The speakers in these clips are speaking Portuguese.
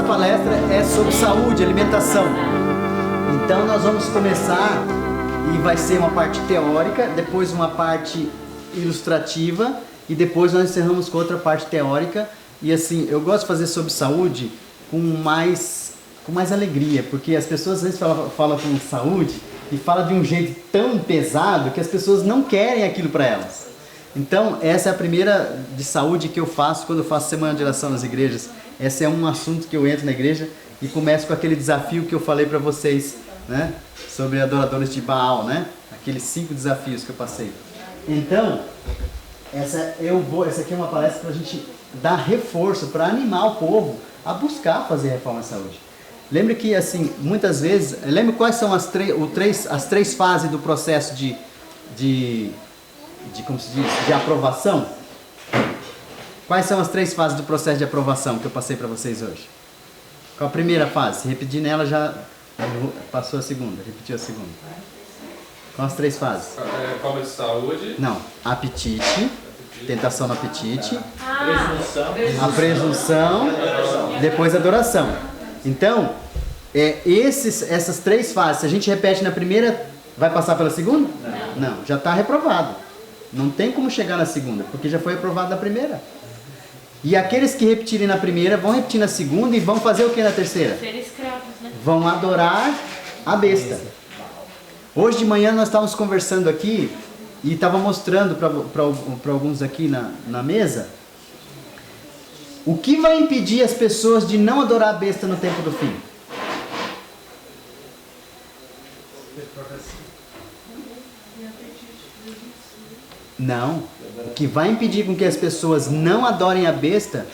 palestra é sobre saúde, alimentação. Então nós vamos começar e vai ser uma parte teórica, depois uma parte ilustrativa e depois nós encerramos com outra parte teórica. E assim, eu gosto de fazer sobre saúde com mais alegria, porque as pessoas às vezes falam com saúde e falam de um jeito tão pesado que as pessoas não querem aquilo para elas. Então, essa é a primeira de saúde que eu faço quando eu faço Semana de Oração nas igrejas. Esse é um assunto que eu entro na igreja e começo com aquele desafio que eu falei para vocês, né? Sobre adoradores de Baal, né? Aqueles 5 desafios que eu passei. Então, essa aqui é uma palestra para a gente dar reforço, para animar o povo a buscar fazer reforma na saúde. Lembre que, assim, muitas vezes... Lembre quais são as três fases do processo como se diz, de aprovação? Quais são as 3 fases do processo de aprovação que eu passei para vocês hoje? Qual a primeira fase? Se repetir nela, já passou a segunda, repetiu a segunda. Quais as 3 fases? Forma de saúde. Não. Apetite, tentação no apetite. Presunção. A presunção, depois a adoração. Então, essas 3 fases, se a gente repete na primeira, vai passar pela segunda? Não, já está reprovado. Não tem como chegar na segunda, porque já foi aprovado na primeira. E aqueles que repetirem na primeira, vão repetir na segunda e vão fazer o que na terceira? Ser escravos, né? Vão adorar a besta. Hoje de manhã nós estávamos conversando aqui e estava mostrando para alguns aqui na mesa o que vai impedir as pessoas de não adorar a besta no tempo do fim. Não. O que vai impedir com que as pessoas não adorem a besta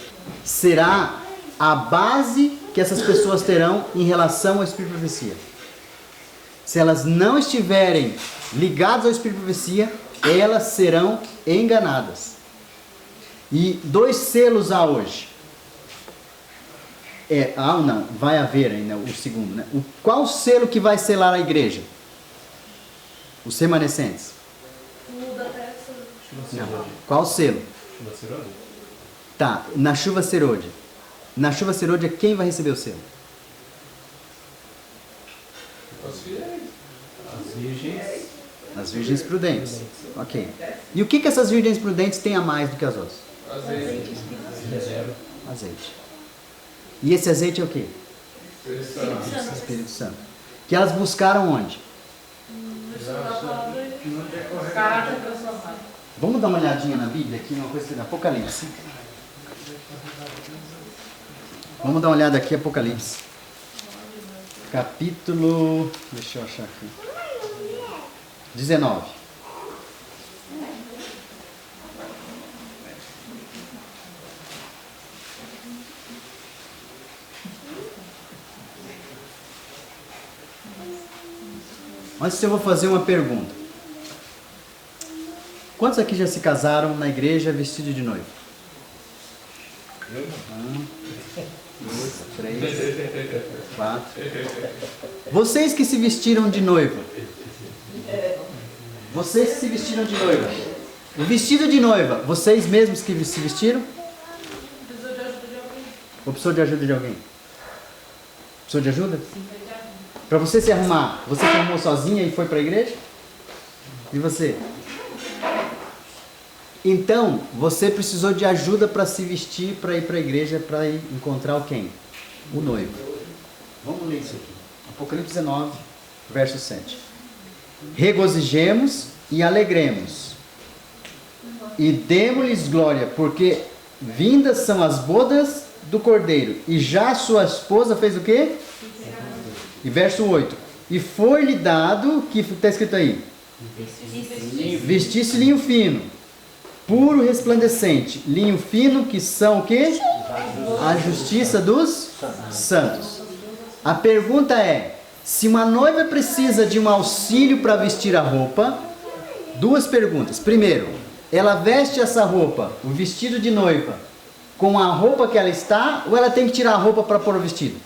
será a base que essas pessoas terão em relação ao Espírito de Profecia. Se elas não estiverem ligadas ao Espírito de Profecia, elas serão enganadas. E 2 selos há hoje. Vai haver ainda o segundo, né? Qual selo que vai selar a igreja? Os remanescentes. Não. Qual selo? Chuva serôdia. Tá, na chuva serôdia. Na chuva serôdia, quem vai receber o selo? Os fiéis. As virgens. As virgens prudentes. Ok. E o que essas virgens prudentes têm a mais do que as outras? Azeite. Reserva. Azeite. E esse azeite é o quê? Espírito Santo. Que elas buscaram onde? Caráter transformado. Vamos dar uma olhadinha na Bíblia aqui, uma coisa da Apocalipse. Vamos dar uma olhada aqui, Apocalipse. Capítulo... Deixa eu achar aqui. 19. Antes eu vou fazer uma pergunta. Quantos aqui já se casaram na igreja vestido de noivo? 1, 2, 3, 4. Vocês que se vestiram de noiva. Vocês que se vestiram de noiva. O vestido de noiva, vocês mesmos que se vestiram? Ou precisou de ajuda de alguém? Precisou de ajuda? Para você se arrumar, você se arrumou sozinha e foi para a igreja? E você? Então, você precisou de ajuda para se vestir, para ir para a igreja, para ir encontrar o quem? O noivo. Vamos ler isso aqui. Apocalipse 19, verso 7. Regozijemos e alegremos, e demos-lhes glória, porque vindas são as bodas do Cordeiro, e já sua esposa fez o quê? E verso 8. E foi-lhe dado, o que está escrito aí? Vestisse linho fino, puro resplandecente, linho fino, que são o quê? A justiça dos santos. A pergunta é, se uma noiva precisa de um auxílio para vestir a roupa, 2 perguntas. Primeiro, ela veste essa roupa, o vestido de noiva, com a roupa que ela está, ou ela tem que tirar a roupa para pôr o vestido?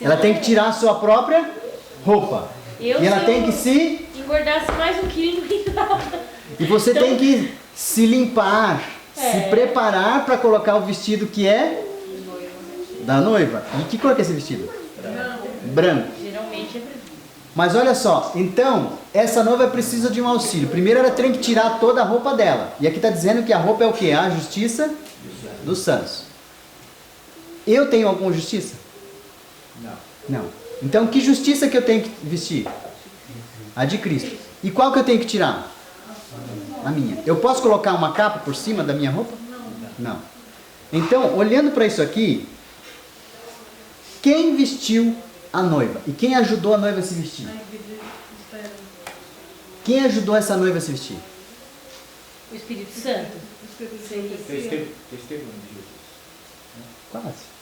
Ela tem que tirar a sua própria roupa. E ela tem que se... engordasse mais um quilo. E você tem que se limpar, se preparar para colocar o vestido que é da noiva. E que cor que é esse vestido? Branco. Geralmente é branco. Mas olha só, então, essa noiva precisa de um auxílio. Primeiro ela tem que tirar toda a roupa dela. E aqui está dizendo que a roupa é o quê? A justiça dos santos. Eu tenho alguma justiça? Não. Então, que justiça que eu tenho que vestir? A de Cristo. E qual que eu tenho que tirar? A minha. Eu posso colocar uma capa por cima da minha roupa? Não. Então, olhando para isso aqui, quem vestiu a noiva? E quem ajudou a noiva a se vestir? Quem ajudou essa noiva a se vestir? O Espírito Santo. Testemunho de Jesus. Quase.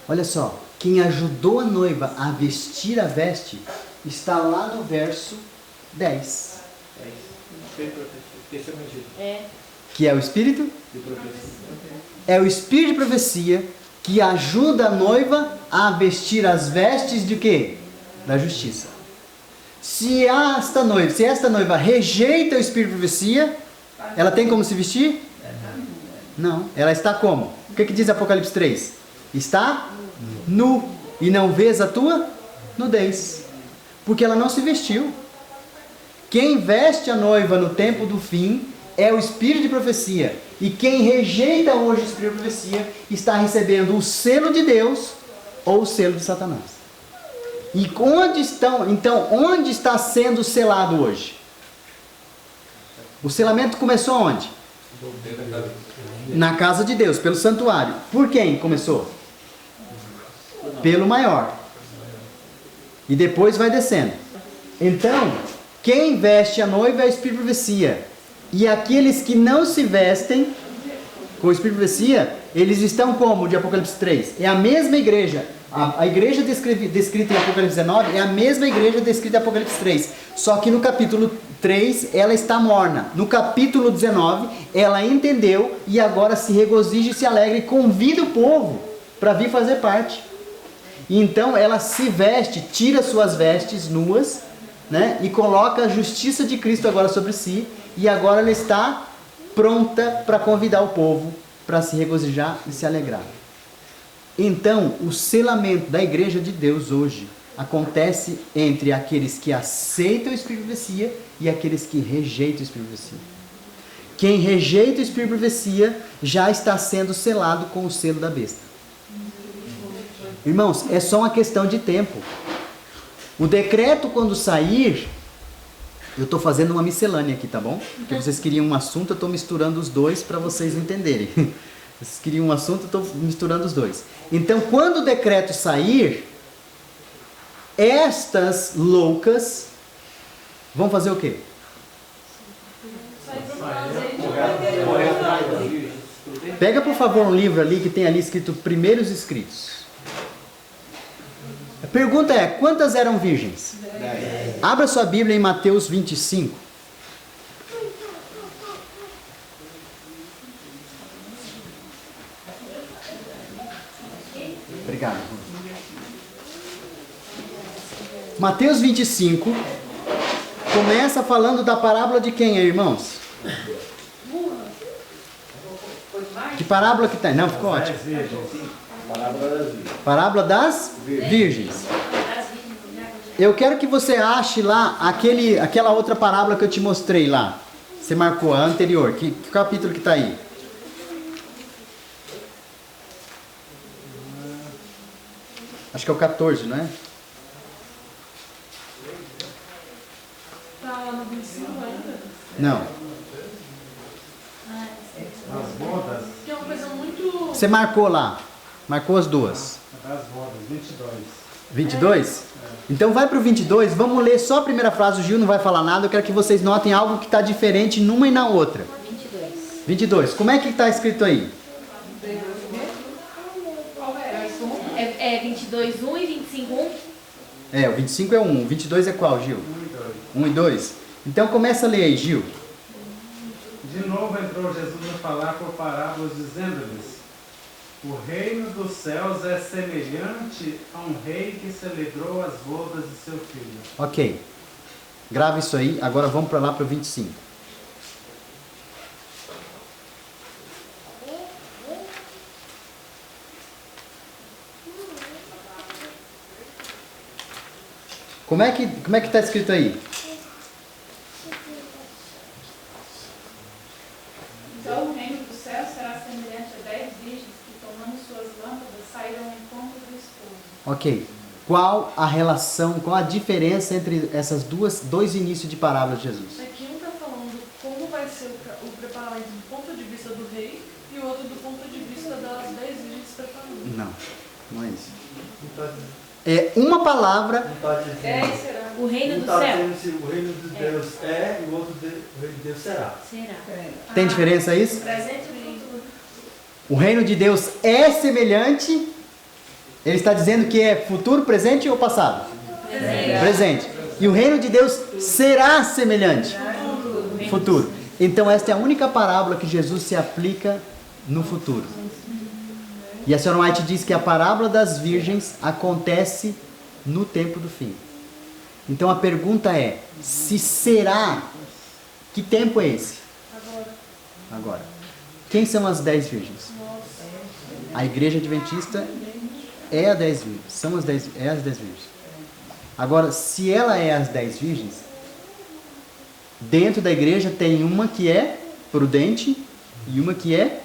Olha só, quem ajudou a noiva a vestir a veste está lá no verso 10. Testemunho de Jesus. É. Que é o Espírito? De profecia. É o Espírito de profecia que ajuda a noiva a vestir as vestes de quê? Da justiça. Se esta noiva rejeita o Espírito de profecia, ela tem como se vestir? Não. Ela está como? O que diz Apocalipse 3? Está nu. E não vês a tua nudez. Porque ela não se vestiu. Quem veste a noiva no tempo do fim é o Espírito de profecia. E quem rejeita hoje o Espírito de profecia está recebendo o selo de Deus ou o selo de Satanás. E onde está sendo selado hoje? O selamento começou onde? Na casa de Deus, pelo santuário. Por quem começou? Pelo maior. E depois vai descendo. Então, quem veste a noiva é o Espírito de profecia. E aqueles que não se vestem com o Espírito de profecia, eles estão como de Apocalipse 3? É a mesma igreja. A igreja descrita em Apocalipse 19 é a mesma igreja descrita em Apocalipse 3. Só que no capítulo 3 ela está morna. No capítulo 19 ela entendeu e agora se regozija e se alegra e convida o povo para vir fazer parte. E então ela se veste, tira suas vestes nuas, né, e coloca a justiça de Cristo agora sobre si. E agora ela está pronta para convidar o povo para se regozijar e se alegrar. Então, o selamento da igreja de Deus hoje acontece entre aqueles que aceitam o Espírito de profecia e aqueles que rejeitam o Espírito de profecia. Quem rejeita o Espírito de profecia já está sendo selado com o selo da besta. Irmãos, é só uma questão de tempo. O decreto, quando sair, eu estou fazendo uma miscelânea aqui, tá bom? Porque vocês queriam um assunto, eu estou misturando os dois para vocês entenderem. Vocês queriam um assunto, eu estou misturando os dois. Então, quando o decreto sair, estas loucas vão fazer o quê? Pega, por favor, um livro ali que tem ali escrito Primeiros Escritos. A pergunta é, quantas eram virgens? 10. Abra sua Bíblia em Mateus 25. Obrigado. Mateus 25 começa falando da parábola de quem, irmãos? Que parábola que tem? Não, ficou ótimo. Parábola das virgens. Eu quero que você ache lá aquela outra parábola que eu te mostrei lá. Você marcou a anterior. Que capítulo que está aí? Acho que é o 14, não é? Tá lá no 25 ainda? Não. As bodas, Que é uma coisa muito... Você marcou lá. Marcou as duas. as bodas, 22. 22? Então vai para o 22. Vamos ler só a primeira frase. O Gil não vai falar nada. Eu quero que vocês notem algo que está diferente numa e na outra. 22. Como é que está escrito aí? É 22, 1 e 25, 1? É, o 25 é 1. O 22 é qual, Gil? 1 e 2. Então começa a ler aí, Gil. De novo entrou Jesus a falar por parábolas, dizendo-lhes: o reino dos céus é semelhante a um rei que celebrou as bodas de seu filho. Ok. Grava isso aí. Agora vamos para lá para o 25. Como é que está escrito aí? Então o reino do céu será semelhante a 10 virgens que, tomando suas lâmpadas, saíram ao encontro do esposo. Ok. Qual a relação, qual a diferença entre essas dois inícios de parábolas de Jesus? Aqui um está falando como vai ser o preparamento do ponto de vista do rei e o outro do ponto de vista das 10 virgens preparando. Não é isso. É uma palavra. Não está dizendo. Será? O reino Um do está céu. dizendo se o reino de Deus é e o outro o reino de Deus será. Será? Tem diferença isso? Presente e futuro. O reino de Deus é semelhante. Ele está dizendo que é futuro, presente ou passado? Presente. E o reino de Deus será semelhante. Futuro. Então esta é a única parábola que Jesus se aplica no futuro. E a senhora White diz que a parábola das virgens acontece no tempo do fim. Então a pergunta é, se será, que tempo é esse? Agora. Quem são as 10 virgens? A igreja adventista é as 10 virgens. É as 10 virgens. Agora, se ela é as 10 virgens, dentro da igreja tem uma que é prudente e uma que é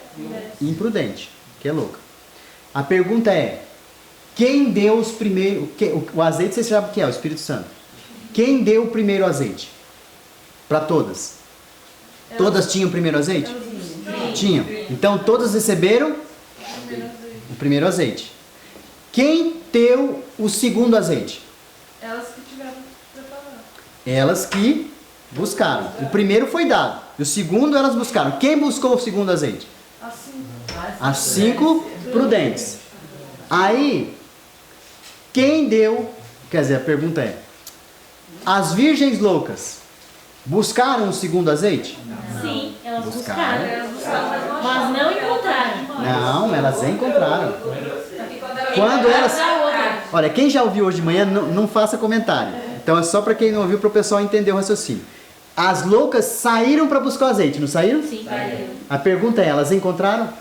imprudente, que é louca. A pergunta é, quem deu os primeiros... O azeite, você sabe o que é? O Espírito Santo. Quem deu o primeiro azeite? Para todas. Todas tinham o primeiro azeite? Tinham. Então, todas receberam o primeiro azeite. Quem deu o segundo azeite? Elas que tiveram preparado. Elas que buscaram. O primeiro foi dado. E o segundo elas buscaram. Quem buscou o segundo azeite? Assim. As 5 prudentes. Aí, quem deu... Quer dizer, a pergunta é... As virgens loucas buscaram o segundo azeite? Sim, elas Buscaram. buscaram. Mas não encontraram. Não, elas encontraram. Quando elas... Olha, quem já ouviu hoje de manhã, não faça comentário. Então é só para quem não ouviu, para o pessoal entender o raciocínio. As loucas saíram para buscar o azeite, não saíram? Sim. A pergunta é, elas encontraram?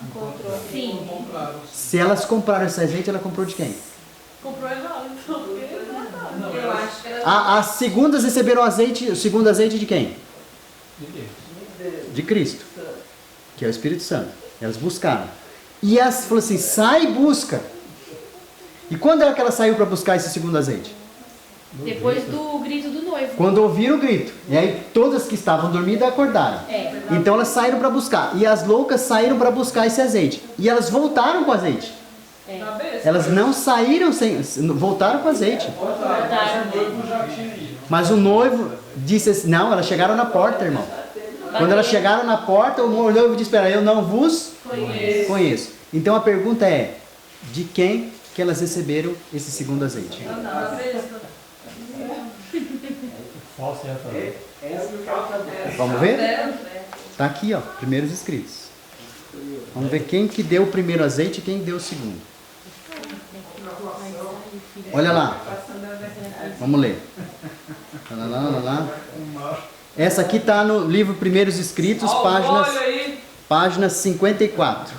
Sim. Se elas compraram esse azeite, ela comprou de quem? Comprou errado, então. Porque não. Eu acho que elas As segundas receberam o segundo azeite de quem? De Cristo, que é o Espírito Santo. Elas buscaram. E as falou assim, sai e busca. E quando é que ela saiu para buscar esse segundo azeite? Depois do grito do noivo. Quando ouviram o grito. E aí todas que estavam dormindo acordaram. Então elas saíram para buscar. E as loucas saíram para buscar esse azeite. E elas voltaram com o azeite. Elas não saíram sem... Voltaram com o azeite. Mas o noivo disse assim, não, elas chegaram na porta, irmão. Quando elas chegaram na porta, o noivo disse, espera, eu não vos conheço. Então a pergunta é, de quem que elas receberam esse segundo azeite? Falso e Vamos ver? Está aqui, ó, primeiros escritos. Vamos ver quem que deu o primeiro azeite e quem deu o segundo. Olha lá. Vamos ler. Lá. Essa aqui está no livro Primeiros Escritos, página 54.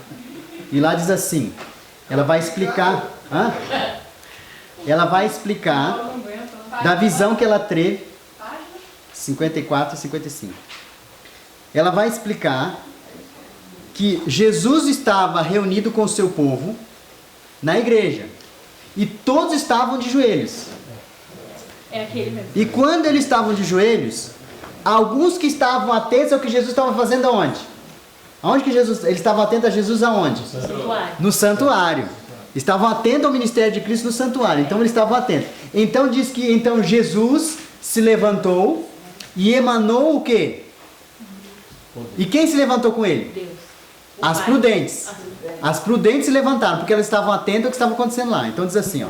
E lá diz assim, ela vai explicar... Ela vai explicar da visão que ela teve, 54 e 55. Ela vai explicar que Jesus estava reunido com o seu povo na igreja. E todos estavam de joelhos. É aquele mesmo. E quando eles estavam de joelhos, alguns que estavam atentos ao que Jesus estava fazendo aonde? Aonde que Jesus... Eles estavam atentos a Jesus aonde? Santuário. No santuário. Estavam atentos ao ministério de Cristo no santuário. Então eles estavam atentos. Então diz que então Jesus se levantou e emanou o quê? E quem se levantou com ele? Deus. As prudentes. As prudentes se levantaram, porque elas estavam atentas ao que estava acontecendo lá. Então diz assim, ó.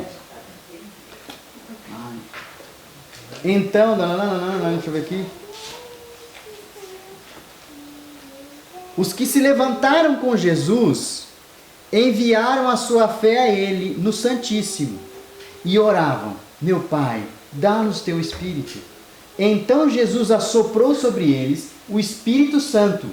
Então, deixa eu ver aqui. Os que se levantaram com Jesus enviaram a sua fé a ele no Santíssimo e oravam, meu Pai, dá-nos teu Espírito. Então Jesus assoprou sobre eles o Espírito Santo,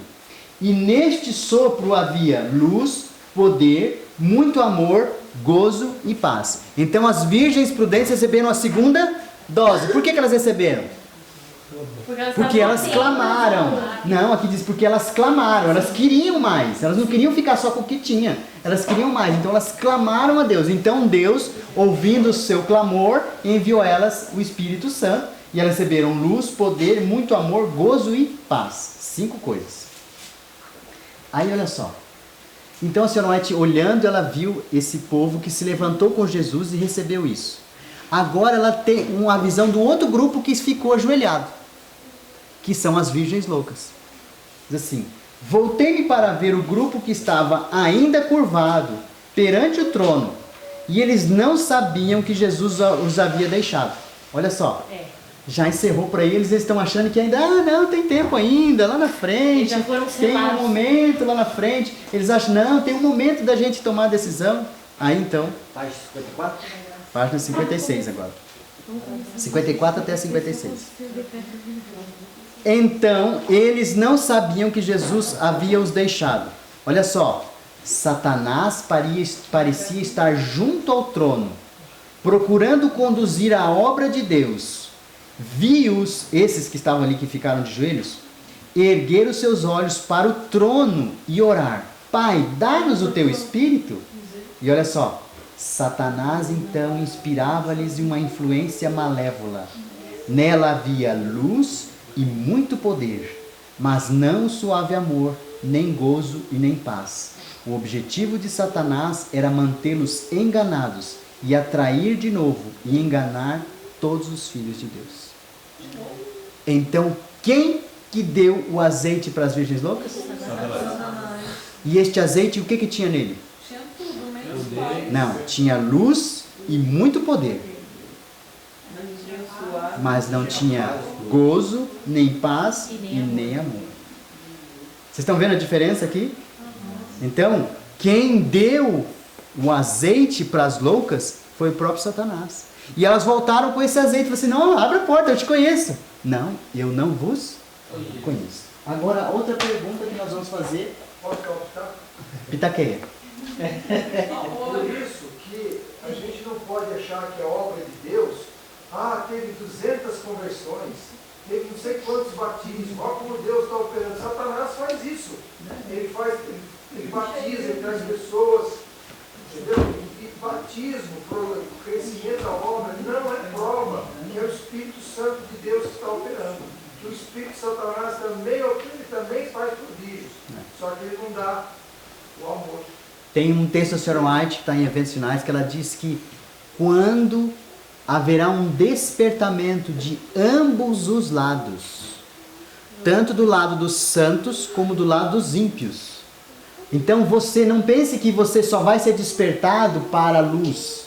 e neste sopro havia luz, poder, muito amor, gozo e paz. Então as virgens prudentes receberam a segunda dose. Por que elas receberam? Porque elas clamaram. Não, aqui diz porque elas clamaram. Elas queriam mais. Elas não queriam ficar só com o que tinha. Elas queriam mais. Então elas clamaram a Deus. Então Deus, ouvindo o seu clamor, enviou a elas o Espírito Santo. E elas receberam luz, poder, muito amor, gozo e paz. 5 coisas. Aí olha só. Então a senhora White, olhando, ela viu esse povo que se levantou com Jesus e recebeu isso. Agora ela tem uma visão do outro grupo que ficou ajoelhado, que são as virgens loucas. Diz assim: voltei-me para ver o grupo que estava ainda curvado perante o trono, e eles não sabiam que Jesus os havia deixado. Olha só. Já encerrou para eles estão achando que ainda, não, tem tempo ainda, lá na frente, tem um momento lá na frente. Eles acham, não, tem um momento da gente tomar a decisão. Aí então, Página 54? página 56 agora. 54 até 56. Então, eles não sabiam que Jesus havia os deixado. Olha só, Satanás parecia estar junto ao trono, procurando conduzir a obra de Deus. Vi-os, esses que estavam ali, que ficaram de joelhos, erguer os seus olhos para o trono e orar: Pai, dá-nos o teu Espírito. E olha só, Satanás então inspirava-lhes uma influência malévola. Nela havia luz e muito poder, mas não suave amor, nem gozo e nem paz. O objetivo de Satanás era mantê-los enganados e atrair de novo e enganar todos os filhos de Deus. Então, quem que deu o azeite para as virgens loucas? E este azeite, o que tinha nele? Tinha tudo, menos Não, tinha luz e muito poder. Mas não tinha gozo, nem paz e nem amor. Vocês estão vendo a diferença aqui? Então, quem deu o azeite para as loucas foi o próprio Satanás. E elas voltaram com esse azeite e falaram assim: não, abre a porta, eu te conheço. Não, eu não vos conheço. Agora, outra pergunta que nós vamos fazer. Pitaqueia. Por isso que a gente não pode achar que a obra de Deus, teve 200 conversões, teve não sei quantos batismos, olha como Deus está operando. Satanás faz isso. Ele batiza, ele traz pessoas, entendeu? E batismo para o crescimento da obra não é prova que é o Espírito Santo de Deus que está operando. Que o Espírito de Satanás também opera, ele também faz prodígios, só que ele não dá o amor. Tem um texto da Sra. White que está em Eventos Finais que ela diz que quando haverá um despertamento de ambos os lados, tanto do lado dos santos como do lado dos ímpios. Então você não pense que você só vai ser despertado para a luz.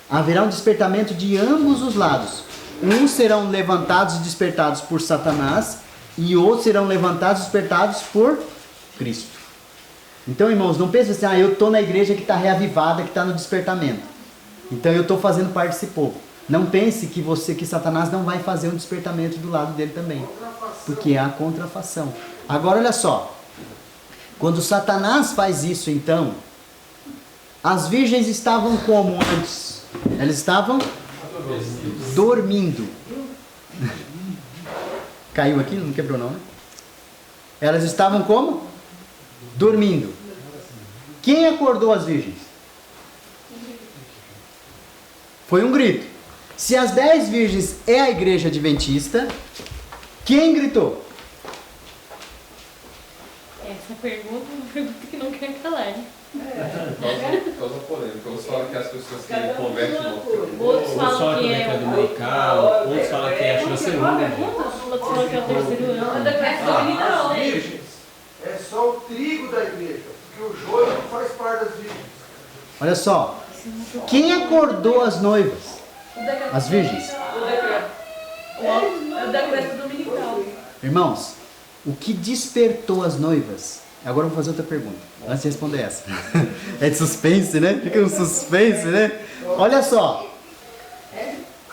Haverá um despertamento de ambos os lados. Uns serão levantados e despertados por Satanás e outros serão levantados e despertados por Cristo. Então, irmãos, não pense assim: eu estou na igreja que está reavivada, que está no despertamento. Então eu estou fazendo parte desse povo. Não pense que Satanás não vai fazer um despertamento do lado dele também. Porque é a contrafação. Agora olha só. Quando Satanás faz isso, então, as virgens estavam como antes? Elas estavam dormindo. Caiu aqui? Não quebrou não, né? Elas estavam como? Dormindo. Quem acordou as virgens? Foi um grito. Se as 10 virgens é a igreja adventista, quem gritou? Essa pergunta é uma pergunta que não quer calar, né? Causa polêmica. Uns falam que as pessoas que convertem não. Outros falam que é o dominical, outros falam que é a chanceluda. outros falam que é o terceiro ano. As virgens é só o trigo da igreja, porque o joio não faz parte das virgens. Olha só. Quem acordou as noivas? As virgens. o decreto dominical. Irmãos, o que despertou as noivas? Agora eu vou fazer outra pergunta, antes de responder essa. É de suspense, né? Fica um suspense, né? Olha só.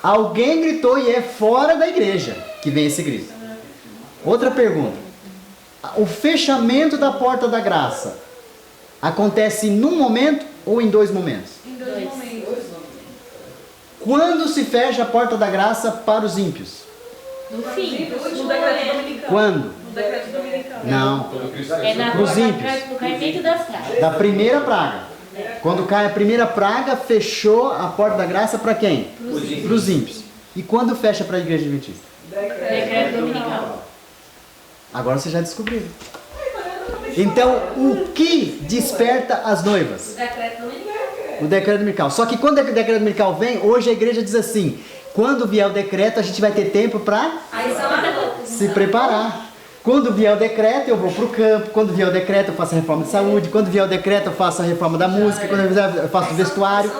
Alguém gritou e é fora da igreja que vem esse grito. Outra pergunta. O fechamento da porta da graça acontece num momento ou em 2 momentos? Em 2 momentos. Quando se fecha a porta da graça para os ímpios? No fim. No decreto dominical. Quando? No decreto dominical. Não. Quando Cristo É na Pros ímpios. no caimento das pragas. Da primeira praga. Quando cai a primeira praga, fechou a porta da graça para quem? Para os ímpios. E quando fecha para a igreja adventista? Decreto dominical. Agora vocês já descobriram. Então, o que desperta as noivas? Decreto dominical. O decreto dominical. Só que quando o decreto dominical vem, hoje a igreja diz assim: quando vier o decreto, a gente vai ter tempo para se preparar. Quando vier o decreto, eu vou para o campo. Quando vier o decreto, eu faço a reforma de saúde. Quando vier o decreto, eu faço a reforma da música. Quando vier, eu faço o vestuário.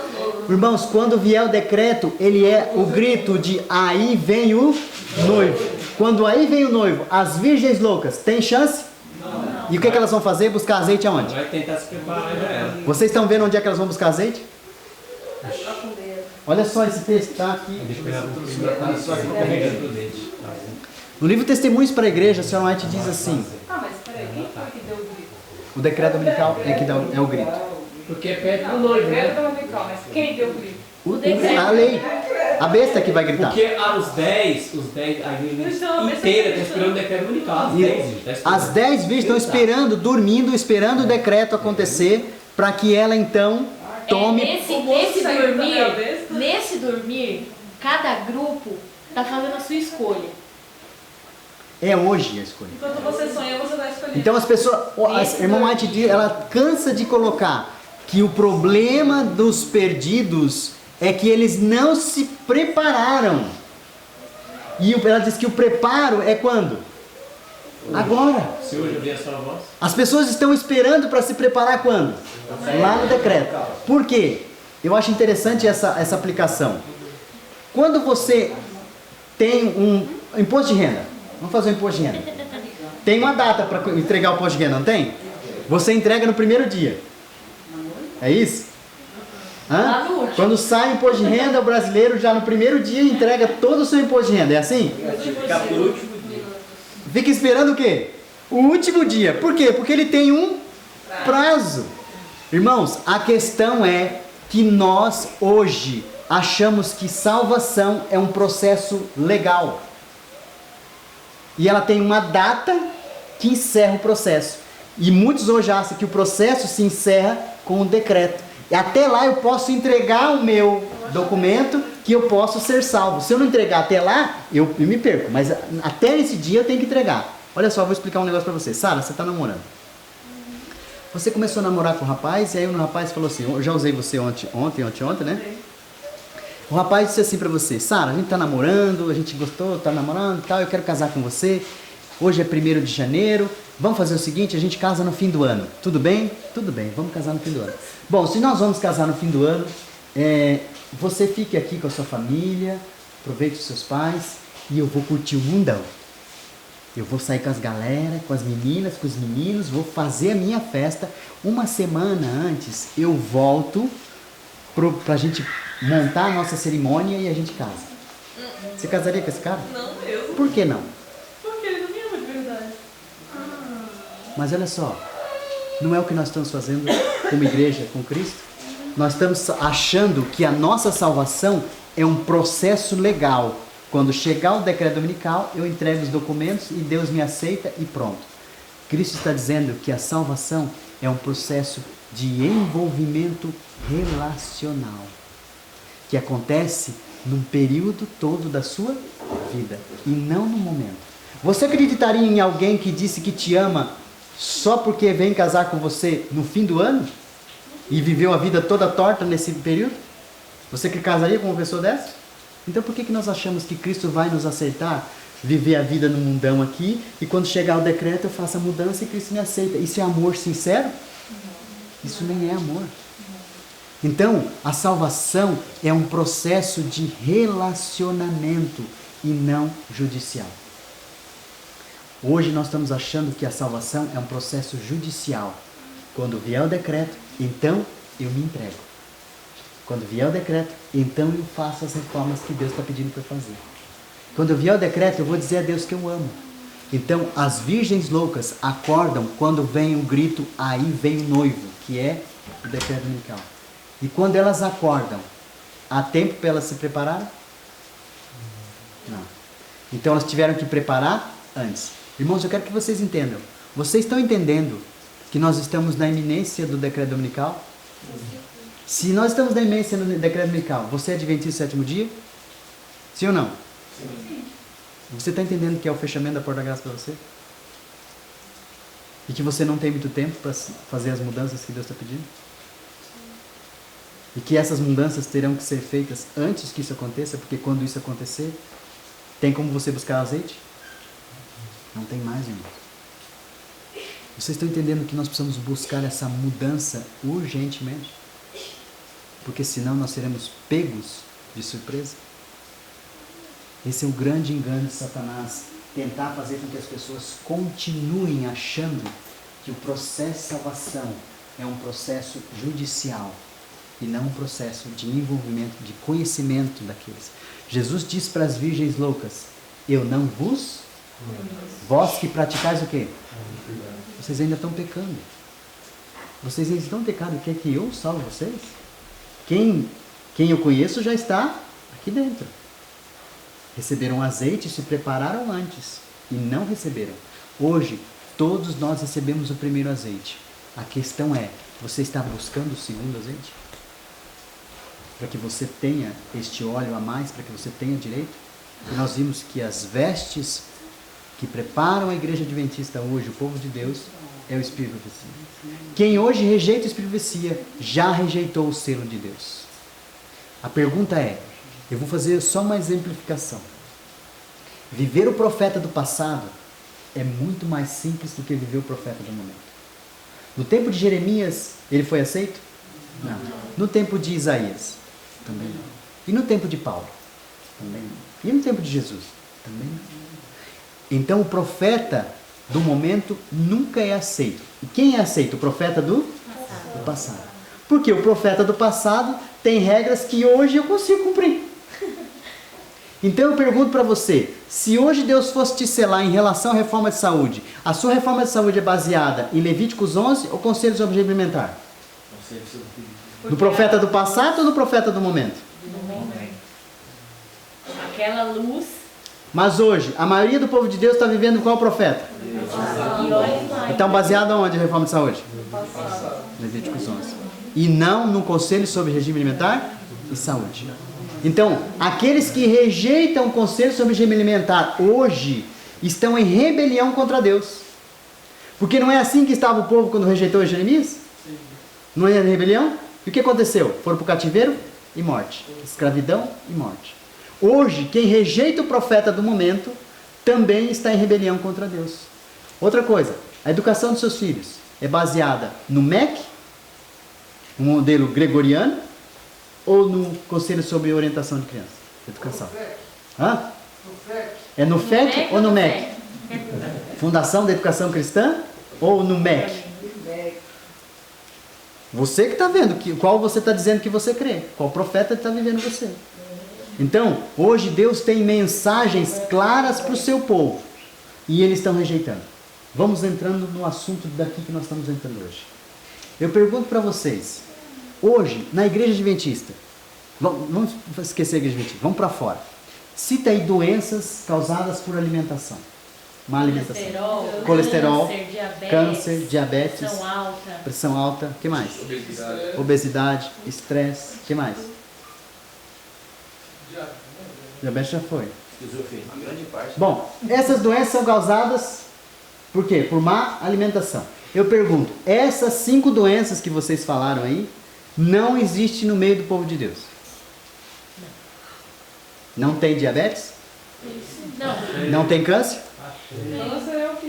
Irmãos, quando vier o decreto, ele é o grito de aí vem o noivo. Quando aí vem o noivo, as virgens loucas têm chance? Não. E o que elas vão fazer? Buscar azeite aonde? Vai tentar se preparar já ela. Vocês estão vendo onde é que elas vão buscar azeite? Olha só esse texto, está aqui. Deixa eu pegar um pouquinho pro dente. No livro Testemunhos para a Igreja, a senhora White diz assim: Ah, mas peraí, quem foi que deu o grito? o decreto dominical é que é o grito. Porque é perto do Não, o noivo, decreto né? dominical, mas quem deu o grito? A lei. A besta que vai gritar. Porque os 10, a igreja inteira está esperando o decreto dominical. As 10, gente. Tá esperando. As 10 virgens estão esperando, dormindo, esperando o decreto acontecer, para que ela então tome. Nesse dormir, cada grupo está fazendo a sua escolha. É hoje a escolha. Enquanto você sonha, você vai escolher. Então as pessoas, a irmã White diz, ela cansa de colocar que o problema dos perdidos é que eles não se prepararam. E ela diz que o preparo é quando? Agora. Se hoje eu vi a sua voz. As pessoas estão esperando para se preparar quando? Lá no decreto. Por quê? Eu acho interessante essa aplicação. Quando você tem um imposto de renda, vamos fazer um imposto de renda. Tem uma data para entregar o imposto de renda, não tem? Você entrega no primeiro dia. É isso? Hã? Quando sai o imposto de renda, o brasileiro já no primeiro dia entrega todo o seu imposto de renda. É assim? Ficar por último dia. Fica esperando o quê? O último dia. Por quê? Porque ele tem um prazo. Irmãos, a questão é que nós hoje achamos que salvação é um processo legal. E ela tem uma data que encerra o processo. E muitos hoje acham que o processo se encerra com o decreto. E até lá eu posso entregar o meu documento que eu posso ser salvo. Se eu não entregar até lá, eu me perco. Mas até esse dia eu tenho que entregar. Olha só, eu vou explicar um negócio pra você. Sara, você tá namorando. Você começou a namorar com o rapaz e aí o rapaz falou assim, eu já usei você ontem, né? O rapaz disse assim pra você: Sara, a gente tá namorando, a gente gostou, tá namorando e tal, eu quero casar com você. Hoje é 1º de janeiro, vamos fazer o seguinte, a gente casa no fim do ano. Tudo bem? Tudo bem, vamos casar no fim do ano. Bom, se nós vamos casar no fim do ano, você fique aqui com a sua família, aproveite os seus pais e eu vou curtir o mundão. Eu vou sair com as galera, com as meninas, com os meninos, vou fazer a minha festa. Uma semana antes eu volto pra gente montar a nossa cerimônia e a gente casa. Você casaria com esse cara? Não mesmo. Por que não? Porque ele não me ama de verdade. Mas olha só, não é o que nós estamos fazendo como igreja com Cristo? Nós estamos achando que a nossa salvação é um processo legal. Quando chegar o decreto dominical, eu entrego os documentos e Deus me aceita e pronto. Cristo está dizendo que a salvação é um processo de envolvimento relacional, que acontece num período todo da sua vida e não no momento. Você acreditaria em alguém que disse que te ama só porque vem casar com você no fim do ano e viveu a vida toda torta nesse período? Você que casaria com uma pessoa dessa? Então por que nós achamos que Cristo vai nos aceitar viver a vida no mundão aqui e quando chegar o decreto eu faço a mudança e Cristo me aceita? Isso é amor sincero? Isso nem é amor. Então, a salvação é um processo de relacionamento e não judicial. Hoje nós estamos achando que a salvação é um processo judicial. Quando vier o decreto, então eu me entrego. Quando vier o decreto, então eu faço as reformas que Deus está pedindo para eu fazer. Quando vier o decreto, eu vou dizer a Deus que eu amo. Então, as virgens loucas acordam quando vem o grito, aí vem o noivo, que é o decreto dominical. E quando elas acordam, Há tempo para elas se prepararem? Não. Então elas tiveram que preparar antes. Irmãos, eu quero que vocês entendam. Vocês estão entendendo que nós estamos na iminência do decreto dominical? Se nós estamos na iminência do decreto dominical, você é adventista do sétimo dia? Sim ou não? Sim. Você está entendendo que é o fechamento da porta da graça para você? E que você não tem muito tempo para fazer as mudanças que Deus está pedindo? E que essas mudanças terão que ser feitas antes que isso aconteça, porque quando isso acontecer, tem como você buscar azeite? Não tem mais, irmão. Vocês estão entendendo que nós precisamos buscar essa mudança urgentemente? Porque senão nós seremos pegos de surpresa. Esse é o grande engano de Satanás. Tentar fazer com que as pessoas continuem achando que o processo de salvação é um processo judicial e não um processo de envolvimento, de conhecimento daqueles. Jesus disse para as virgens loucas: eu não vos, vós que praticais o quê? Vocês ainda estão pecando. Vocês ainda estão pecando. Quer que eu salve vocês? Quem eu conheço já está aqui dentro. Receberam azeite e se prepararam antes e não receberam. Hoje, todos nós recebemos o primeiro azeite. A questão é, você está buscando o segundo azeite? Para que você tenha este óleo a mais, para que você tenha direito? E nós vimos que as vestes que preparam a igreja adventista hoje, o povo de Deus, é o Espírito de profecia. Quem hoje rejeita o Espírito de profecia, já rejeitou o selo de Deus. A pergunta é, eu vou fazer só uma exemplificação. Viver o profeta do passado é muito mais simples do que viver o profeta do momento. No tempo de Jeremias, ele foi aceito? Não. No tempo de Isaías? Também não. E no tempo de Paulo? Também não. E no tempo de Jesus? Também não. Então o profeta do momento nunca é aceito. E quem é aceito? O profeta do passado. Porque o profeta do passado tem regras que hoje eu consigo cumprir. Então eu pergunto para você, se hoje Deus fosse te selar em relação à reforma de saúde, a sua reforma de saúde é baseada em Levíticos 11 ou Conselho sobre Regime Alimentar? Do profeta do passado ou do profeta do momento? Do momento. Aquela luz. Mas hoje, a maioria do povo de Deus está vivendo qual profeta? Então baseado onde a reforma de saúde? Levíticos 11. E não no Conselho sobre Regime Alimentar e Saúde. Então, aqueles que rejeitam o Conselho sobre Regime Alimentar hoje estão em rebelião contra Deus. Porque não é assim que estava o povo quando rejeitou Jeremias? Não é rebelião? E o que aconteceu? Foram para o cativeiro e morte. Escravidão e morte. Hoje, quem rejeita o profeta do momento também está em rebelião contra Deus. Outra coisa, a educação dos seus filhos é baseada no MEC, um modelo gregoriano, ou no Conselho sobre Orientação de Criança? Educação. Hã? É no FEC ou no MEC? Fundação da Educação Cristã ou no MEC? Você que está vendo, qual você está dizendo que você crê, qual profeta está vivendo você. Então, hoje Deus tem mensagens claras para o seu povo e eles estão rejeitando. Vamos entrando no assunto daqui que nós estamos entrando hoje. Eu pergunto para vocês, hoje, na igreja adventista, vamos esquecer a igreja adventista, vamos para fora. Cita aí doenças causadas por alimentação. Má alimentação. Colesterol, câncer, diabetes, pressão alta, o que mais? Obesidade, estresse, o que mais? Diabetes já foi. Bom, essas doenças são causadas por quê? Por má alimentação. Eu pergunto, essas 5 doenças que vocês falaram aí, não existem no meio do povo de Deus? Não tem diabetes? Não. Não tem câncer?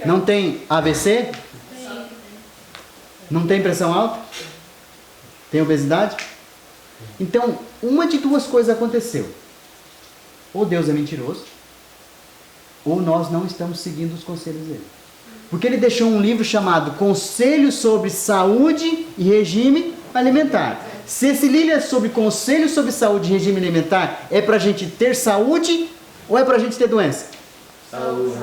Não tem AVC? Não tem pressão alta? Tem obesidade? Então, uma de duas coisas aconteceu. Ou Deus é mentiroso, ou nós não estamos seguindo os conselhos dele. Porque ele deixou um livro chamado Conselho sobre Saúde e Regime Alimentar. Se esse livro é sobre Conselho sobre Saúde e Regime Alimentar, é para a gente ter saúde ou é para a gente ter doença? Saúde.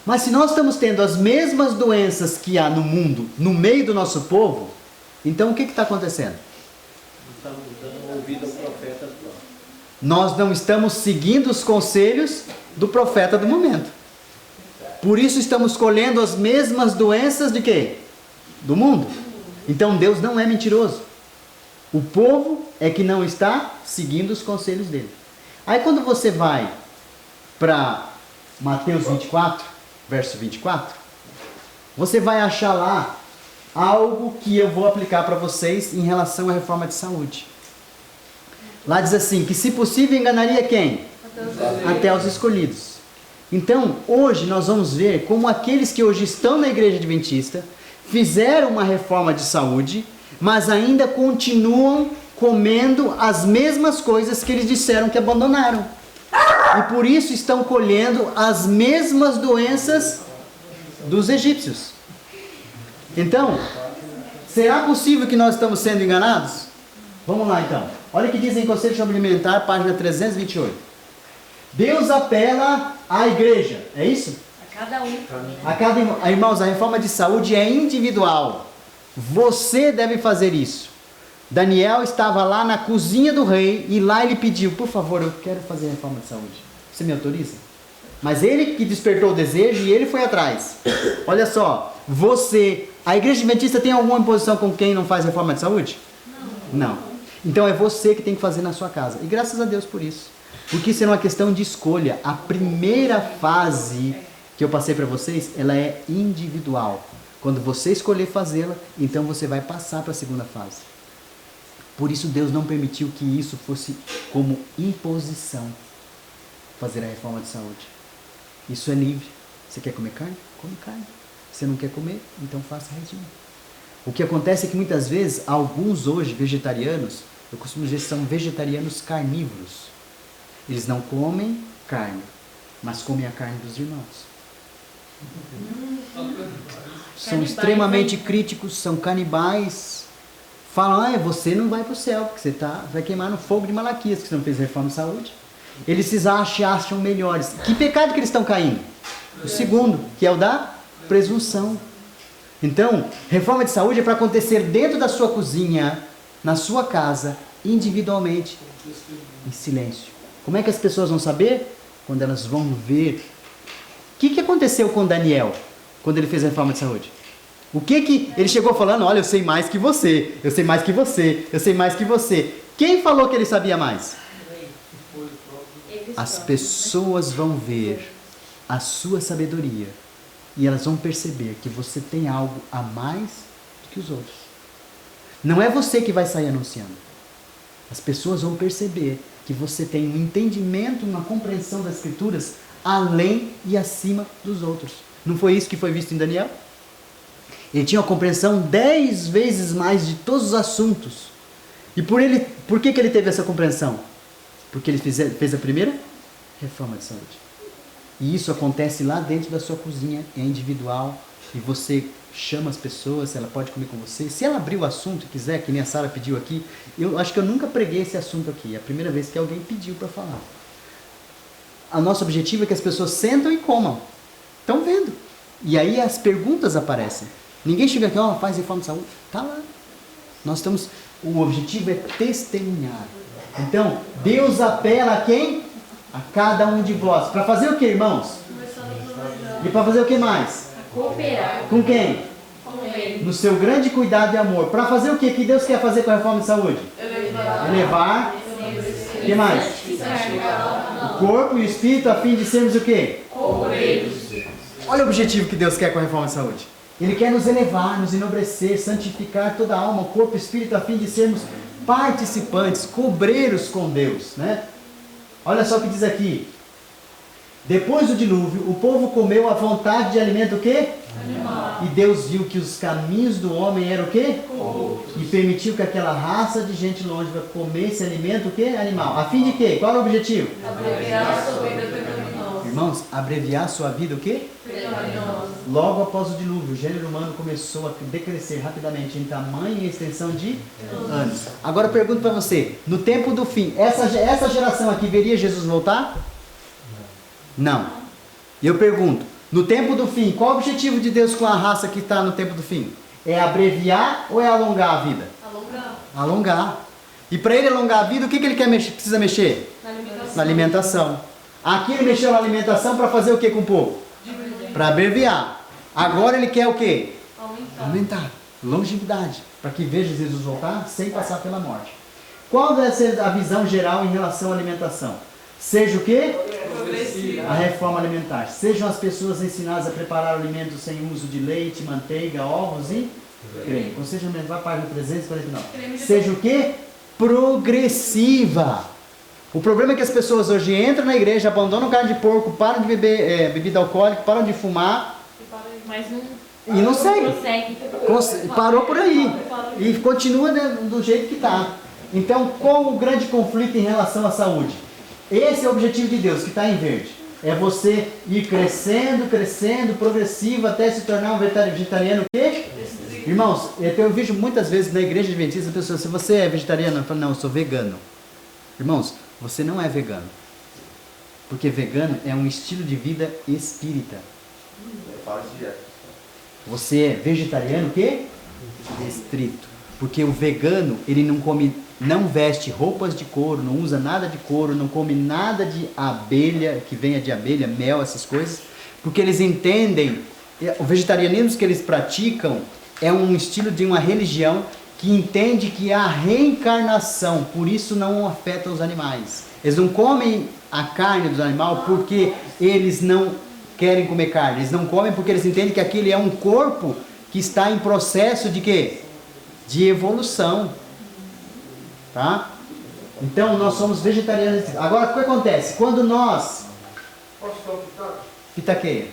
Mas se nós estamos tendo as mesmas doenças que há no mundo, no meio do nosso povo, então o que está acontecendo? nós não estamos seguindo os conselhos do profeta do momento. Por isso estamos colhendo as mesmas doenças de quê? Do mundo. Então Deus não é mentiroso. O povo é que não está seguindo os conselhos dele. Aí quando você vai para Mateus 24, verso 24, você vai achar lá algo que eu vou aplicar para vocês em relação à reforma de saúde. Lá diz assim, que se possível enganaria quem? Até os escolhidos. Então, hoje nós vamos ver como aqueles que hoje estão na igreja adventista fizeram uma reforma de saúde, mas ainda continuam comendo as mesmas coisas que eles disseram que abandonaram. E por isso estão colhendo as mesmas doenças dos egípcios. Então, será possível que nós estamos sendo enganados? Vamos lá então. Olha o que diz em Conselho Alimentar, página 328. Deus apela à igreja, é isso? Irmãos, a reforma de saúde é individual. Você deve fazer isso. Daniel estava lá na cozinha do rei e lá ele pediu, por favor, eu quero fazer a reforma de saúde. Você me autoriza? Mas ele que despertou o desejo e ele foi atrás. Olha só, a igreja adventista tem alguma imposição com quem não faz reforma de saúde? Não. Então é você que tem que fazer na sua casa. E graças a Deus por isso. Porque isso é uma questão de escolha. A primeira fase que eu passei para vocês, ela é individual. Quando você escolher fazê-la, então você vai passar para a segunda fase. Por isso Deus não permitiu que isso fosse como imposição, fazer a reforma de saúde. Isso é livre. Você quer comer carne? Come carne. Você não quer comer? Então faça regime. O que acontece é que muitas vezes, alguns hoje vegetarianos, eu costumo dizer que são vegetarianos carnívoros. Eles não comem carne, mas comem a carne dos irmãos. São extremamente críticos, são canibais. Falam, você não vai para o céu, porque você vai queimar no fogo de Malaquias, que você não fez reforma de saúde. Eles se acham melhores. Que pecado que eles estão caindo? O segundo, que é o da presunção. Então, reforma de saúde é para acontecer dentro da sua cozinha, na sua casa, individualmente, em silêncio. Como é que as pessoas vão saber? Quando elas vão ver. O que aconteceu com Daniel, quando ele fez a reforma de saúde? O que ele chegou falando? Olha, eu sei mais que você, eu sei mais que você, eu sei mais que você. Quem falou que ele sabia mais? As pessoas vão ver a sua sabedoria e elas vão perceber que você tem algo a mais do que os outros. Não é você que vai sair anunciando. As pessoas vão perceber que você tem um entendimento, uma compreensão das Escrituras além e acima dos outros. Não foi isso que foi visto em Daniel? Ele tinha uma compreensão 10 vezes mais de todos os assuntos. E por que ele teve essa compreensão? Porque ele fez a primeira reforma de saúde. E isso acontece lá dentro da sua cozinha, é individual, e você chama as pessoas, ela pode comer com você. Se ela abrir o assunto e quiser, que nem a Sara pediu aqui, eu acho que eu nunca preguei esse assunto aqui, é a primeira vez que alguém pediu para falar. O nosso objetivo é que as pessoas sentam e comam. Estão vendo? E aí as perguntas aparecem. Ninguém chega aqui, faz reforma de saúde. Está lá. O objetivo é testemunhar. Então, Deus apela a quem? A cada um de vós. Para fazer o que, irmãos? E para fazer o que mais? Cooperar. Com quem? Com ele. No seu grande cuidado e amor. Para fazer o que Deus quer fazer com a reforma de saúde? Elevar. O que mais? O corpo e o espírito a fim de sermos o quê? Olha o objetivo que Deus quer com a reforma de saúde. Ele quer nos elevar, nos enobrecer, santificar toda a alma, o corpo e o espírito a fim de sermos participantes, cobreiros com Deus, né? Olha só o que diz aqui. Depois do dilúvio, o povo comeu à vontade de alimento o quê? Animal. E Deus viu que os caminhos do homem eram o quê? Corruptos. E permitiu que aquela raça de gente longeva comesse alimento o quê? Animal. A fim de quê? Qual é o objetivo? Abreviar a sua vida pecaminosa. Irmãos, abreviar sua vida o quê? Pecaminosa. Logo após o dilúvio, o gênero humano começou a decrescer rapidamente em tamanho e extensão de anos. Agora eu pergunto para você, no tempo do fim, essa geração aqui veria Jesus voltar? Não. E eu pergunto, no tempo do fim, qual o objetivo de Deus com a raça que está no tempo do fim? É abreviar ou é alongar a vida? Alongar. Alongar. E para ele alongar a vida, o que ele precisa mexer? alimentação. Na alimentação. Aqui ele mexeu na alimentação para fazer o que com o povo? Para abreviar. Agora ele quer o quê? Aumentar. Longevidade. Para que veja Jesus voltar sem passar pela morte. Qual deve ser a visão geral em relação à alimentação? Seja o quê? A reforma alimentar. Sejam as pessoas ensinadas a preparar alimentos sem uso de leite, manteiga, ovos e creme. Ou seja, vai para página 349. Seja o quê? Progressiva. O problema é que as pessoas hoje entram na igreja, abandonam carne de porco, param de beber bebida alcoólica, param de fumar. Mas não, E não segue. consegue. Parou por aí. E continua do jeito que está. Então, qual o grande conflito em relação à saúde? Esse é o objetivo de Deus, que está em verde. É você ir crescendo, crescendo, progressivo, até se tornar um vegetariano o quê? Irmãos, eu vejo muitas vezes na igreja adventista, pessoas, se você é vegetariano, eu falo, não, eu sou vegano. Irmãos, você não é vegano. Porque vegano é um estilo de vida espírita. Você é vegetariano o quê? Restrito. Porque o vegano, ele não come, não veste roupas de couro, não usa nada de couro, não come nada de abelha, que venha de abelha, mel, essas coisas. Porque eles entendem, o vegetarianismo que eles praticam é um estilo de uma religião que entende que há reencarnação, por isso não afeta os animais. Eles não comem a carne dos animais porque eles não querem comer carne. Eles não comem porque eles entendem que aquele é um corpo que está em processo de quê? De evolução. Tá? Então nós somos vegetarianos. Agora o que acontece? Quando nós... Posso dar um pitaco? Pitaqueia.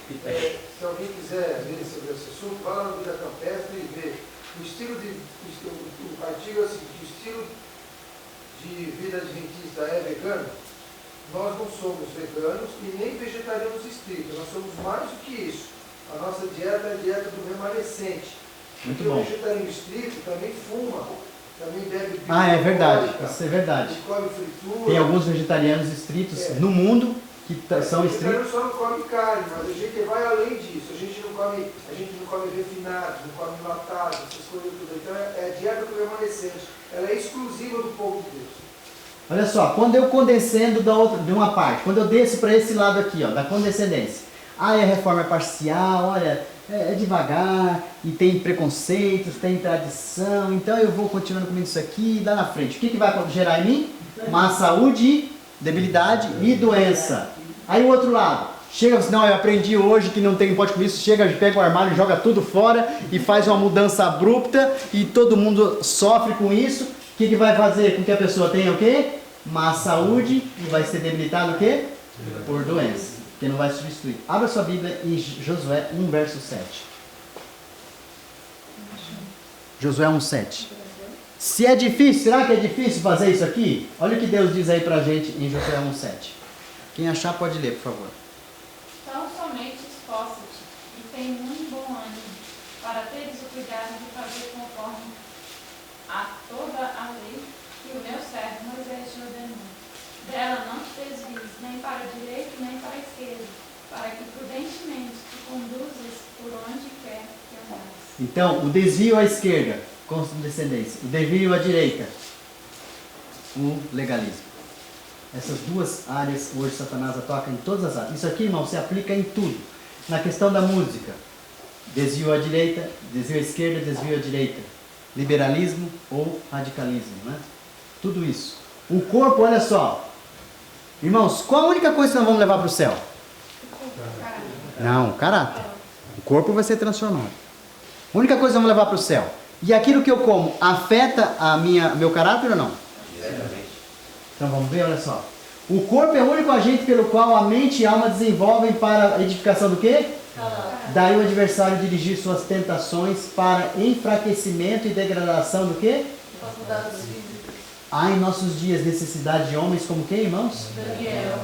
Se alguém quiser ver sobre esse assunto, vá lá no Vida Campestre e vê. O artigo é o seguinte: o estilo de vida adventista é vegano? Nós não somos veganos e nem vegetarianos estritos. Nós somos mais do que isso. A nossa dieta é a dieta do remanescente. Muito Porque bom. o vegetariano estrito também fuma, também bebe bebida Ah, é verdade. alcoólica, Isso é verdade. come fritura. Tem alguns vegetarianos estritos no mundo que são O estritos. vegetariano só não come carne, mas a gente vai além disso. A gente não come refinado, não come enlatado, essas coisas tudo. Então é a dieta do remanescente. Ela é exclusiva do povo de Deus. Olha só, quando eu condescendo de uma parte, quando eu desço para esse lado aqui, ó, da condescendência, a reforma é parcial, olha, é devagar, e tem preconceitos, tem tradição, então eu vou continuando comendo isso aqui, lá na frente. O que vai gerar em mim? Má saúde, debilidade e doença. Aí o outro lado, chega assim, não, eu aprendi hoje que não pode comer isso, chega, pega o armário, joga tudo fora e faz uma mudança abrupta e todo mundo sofre com isso. O que vai fazer com que a pessoa tenha o quê? Má saúde e vai ser debilitado o quê? Por doença, que não vai substituir. Abra sua Bíblia em Josué 1, verso 7. Josué 1, 7. Se é difícil, será que é difícil fazer isso aqui? Olha o que Deus diz aí pra gente em Josué 1, 7. Quem achar pode ler, por favor. Então somente esforça-te e tem muito bom ânimo, para teres o cuidado de fazer conforme a toda a lei que o meu servo Moisés te ordenou. Dela não te desvies, nem para a direita, nem para a esquerda, para que prudentemente te conduzas por onde quer que andares. Então, o desvio à esquerda, condescendência. O desvio à direita, o legalismo. Essas duas áreas, hoje Satanás ataca em todas as áreas. Isso aqui, irmão, se aplica em tudo. Na questão da música, desvio à direita, desvio à esquerda, desvio à direita. Liberalismo ou radicalismo, né? Tudo isso. O corpo, olha só. Irmãos, qual a única coisa que nós vamos levar para o céu? Não, caráter. O corpo vai ser transformado. A única coisa que vamos levar para o céu. E aquilo que eu como afeta meu caráter ou não? Então vamos ver, olha só. O corpo é o único agente pelo qual a mente e a alma desenvolvem para a edificação do quê? Daí o adversário dirigir suas tentações para enfraquecimento e degradação do quê? Há em nossos dias necessidade de homens como quem, irmãos? Daniel.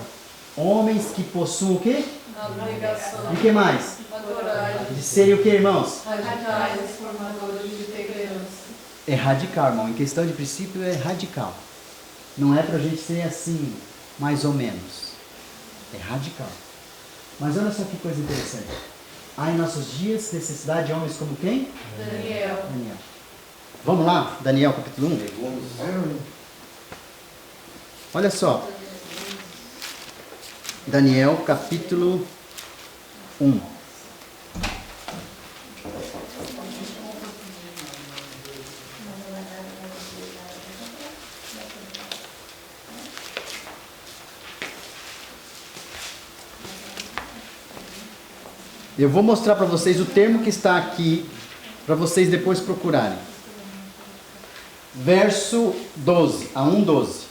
Homens que possuam o quê? Abnegação. E o que mais? Coragem. De serem o que, irmãos? Radicais, formadores de temperança. É radical, irmão. Em questão de princípio é radical. Não é pra gente ser assim, mais ou menos. É radical. Mas olha só que coisa interessante. Há em nossos dias necessidade de homens como quem? Daniel. Vamos lá, Daniel capítulo 1. Olha só. Daniel capítulo 1. Eu vou mostrar para vocês o termo que está aqui, para vocês depois procurarem. Verso 12, a 1:12.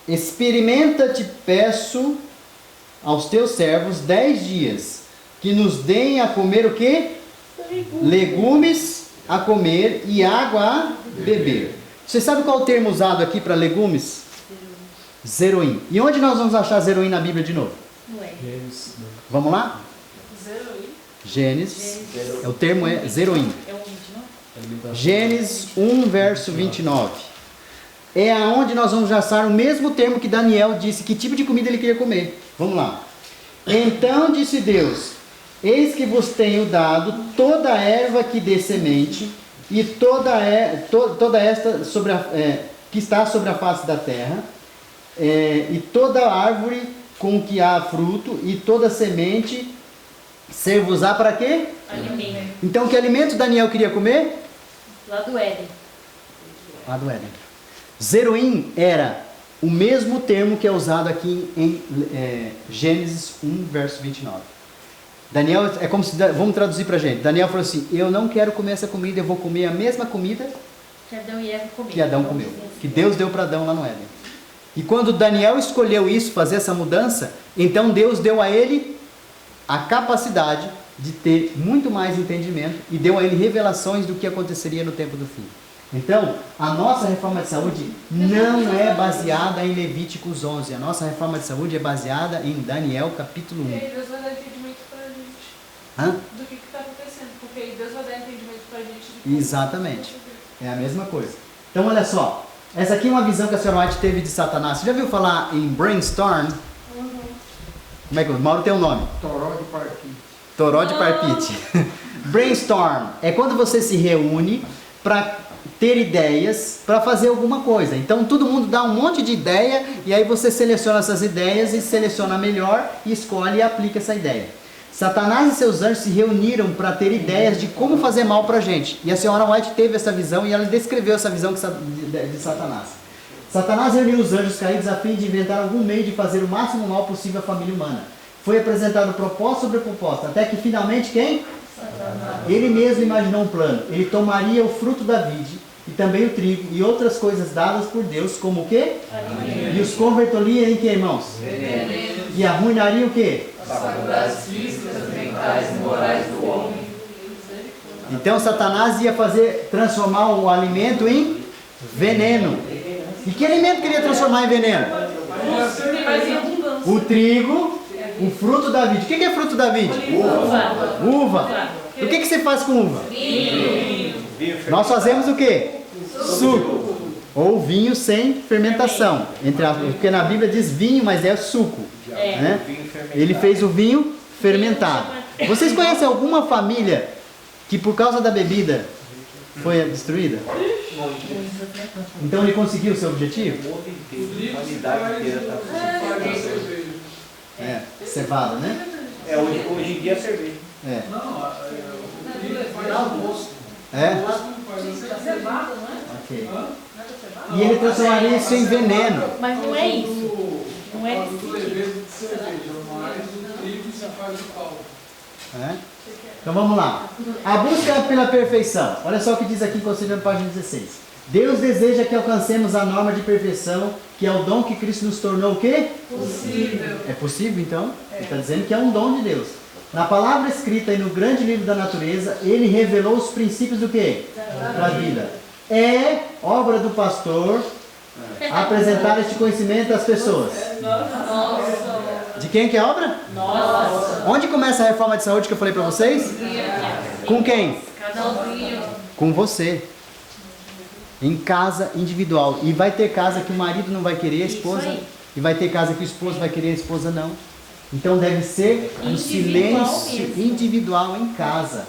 Experimenta, te peço, aos teus servos 10 dias, que nos deem a comer o quê? Legumes a comer e água a beber. Você sabe qual é o termo usado aqui para legumes? Zeroim. E onde nós vamos achar zeroim na Bíblia de novo? Vamos lá? Gênesis, o termo é zeroim. Gênesis 1, verso 29. É aonde nós vamos achar o mesmo termo que Daniel disse, que tipo de comida ele queria comer. Vamos lá. Então disse Deus, eis que vos tenho dado toda a erva que dê semente, e toda esta que está sobre a face da terra, e toda árvore com que há fruto, e toda semente, ser-vos-á para quê? Alimento. Então, que alimento Daniel queria comer? Lá do Éden. Lá do Éden. Zeroim era o mesmo termo que é usado aqui em Gênesis 1, verso 29. Daniel, é como se, vamos traduzir para a gente. Daniel falou assim, eu não quero comer essa comida, eu vou comer a mesma comida que Adão e Eva comeram. que Adão comeu. Que Deus deu para Adão lá no Éden. E quando Daniel escolheu isso, fazer essa mudança, então Deus deu a ele a capacidade de ter muito mais entendimento e deu a ele revelações do que aconteceria no tempo do fim. Então, a nossa reforma de saúde não é baseada em Levíticos 11. A nossa reforma de saúde é baseada em Daniel capítulo 1. E aí Deus vai dar entendimento pra gente do que está acontecendo. Porque aí Deus vai dar entendimento pra gente. Exatamente. É a mesma coisa. Então, olha só. Essa aqui é uma visão que a senhora White teve de Satanás. Você já viu falar em brainstorm? Como é que o Mauro tem um nome? Toró de Parquite. Toró de Parpite. Brainstorm é quando você se reúne para ter ideias, para fazer alguma coisa. Então todo mundo dá um monte de ideia e aí você seleciona essas ideias e seleciona a melhor e escolhe e aplica essa ideia. Satanás e seus anjos se reuniram para ter ideias de como fazer mal para a gente. E a senhora White teve essa visão e ela descreveu essa visão de Satanás. Satanás reuniu os anjos caídos a fim de inventar algum meio de fazer o máximo mal possível à família humana. Foi apresentado proposta sobre proposta, até que finalmente quem? Satanás. Ele mesmo imaginou um plano. Ele tomaria o fruto da vide, e também o trigo, e outras coisas dadas por Deus, como o quê? Alimento. E os converteria em que, irmãos? Veneno. E arruinaria o quê? As faculdades físicas, mentais e morais do homem. Então Satanás ia transformar o alimento em veneno. E que alimento queria transformar em veneno? O trigo, o fruto da vide. O que é fruto da vide? Uva. O que você faz com uva? Vinho. Nós fazemos o quê? Suco. Ou vinho sem fermentação. Porque na Bíblia diz vinho, mas é suco. Né? Ele fez o vinho fermentado. Vocês conhecem alguma família que por causa da bebida foi destruída? Então ele conseguiu o seu objetivo? Cevada, né? Hoje em dia é cerveja. Ok. E ele transformaria isso em veneno. Mas não é isso. Não é isso. Então vamos lá. A busca pela perfeição. Olha só o que diz aqui em Conselho, página 16. Deus deseja que alcancemos a norma de perfeição, que é o dom que Cristo nos tornou o quê? Possível. É possível então? Ele está dizendo que é um dom de Deus. Na palavra escrita e no grande livro da natureza, ele revelou os princípios do quê? Da vida. É obra do pastor apresentar este conhecimento às pessoas. De quem que é a obra? Nossa. Onde começa a reforma de saúde que eu falei para vocês? Com quem? Com você. Em casa individual. E vai ter casa que o marido não vai querer, a esposa. E vai ter casa que o esposo vai querer, a esposa não. Então deve ser um silêncio individual em casa.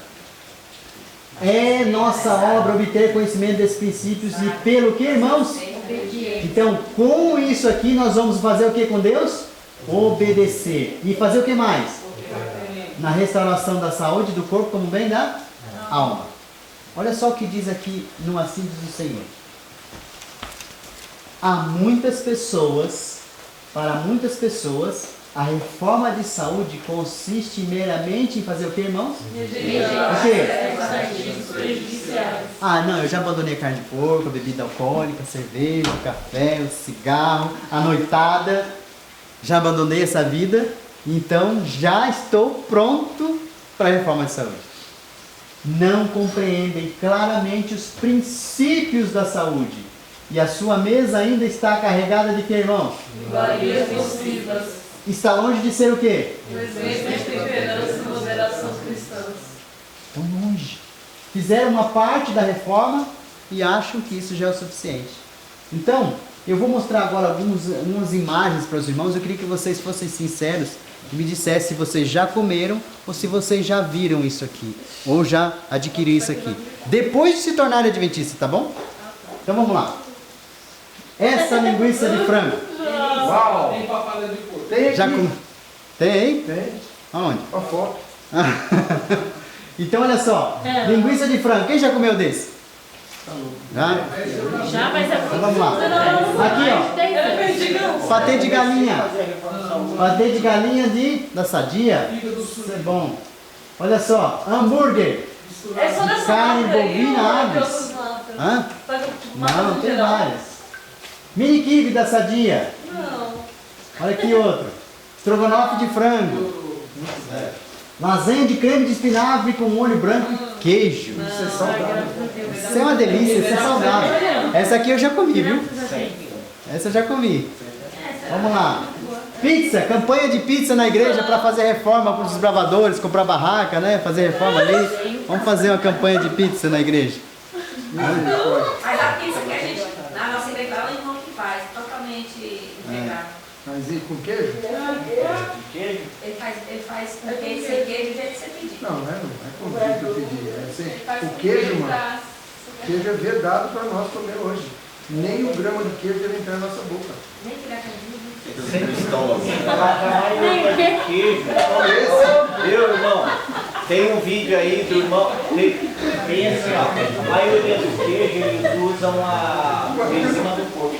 É nossa obra obter conhecimento desses princípios e pelo que, irmãos? Então, com isso aqui, nós vamos fazer o que com Deus? Obedecer. E fazer o que mais? Na restauração da saúde do corpo como bem da alma. Olha só o que diz aqui no Assim diz o Senhor. Há muitas pessoas, para muitas pessoas, a reforma de saúde consiste meramente em fazer o que, irmãos? O quê? Ah, não, eu já abandonei a carne de porco, a bebida alcoólica, a cerveja, o café, o cigarro, a noitada. Já abandonei essa vida, então já estou pronto para a reforma de saúde. Não compreendem claramente os princípios da saúde. E a sua mesa ainda está carregada de que, irmãos? Iguarias nocivas. Está longe de ser o quê? Temperança e moderação cristãs. Estão longe. Fizeram uma parte da reforma e acham que isso já é o suficiente. Então, eu vou mostrar agora algumas imagens para os irmãos. Eu queria que vocês fossem sinceros e me dissessem se vocês já comeram ou se vocês já viram isso aqui. Ou já adquiriram isso aqui. Depois de se tornar adventista, tá bom? Então vamos lá. Essa linguiça de frango. Uau! Tem papada de porco. Tem aqui. Já Tem aí? Tem. Aonde? A foto. Então olha só. Linguiça de frango. Quem já comeu desse? Já? Já, mas é Então vamos lá. Aqui, ó. Patê de galinha. Patê de galinha da Sadia. Isso é bom. Olha só. Hambúrguer. É só dessa Carne marca aí, bovina, ou aves. outras marcas? Hã? Faz uma Não, marca tem geral? várias. Mini kibe da Sadia. Não. Olha aqui outro. Estrogonofe de frango. Lasanha de creme de espinafre com molho branco e queijo. Isso é saudável. Isso é uma delícia, isso é saudável. Essa aqui eu já comi, viu? Essa eu já comi. Vamos lá. Pizza, campanha de pizza na igreja para fazer reforma para os desbravadores, comprar barraca, né? Fazer reforma ali. Vamos fazer uma campanha de pizza na igreja. Mas a pizza que a gente, na nossa igreja, é o irmão que faz, totalmente integral. Mas e com queijo? Ele faz com queijo, sem queijo, do jeito que você pedir. Não é com queijo que eu pedi. É assim, o queijo, mano. Queijo é vedado para nós comer hoje. Nem um grama de queijo deve entrar na nossa boca. Nem que dá canjica. Meu irmão, tem um vídeo aí do irmão. Tem assim, ó. A maioria dos queijos eles usam em cima do porco.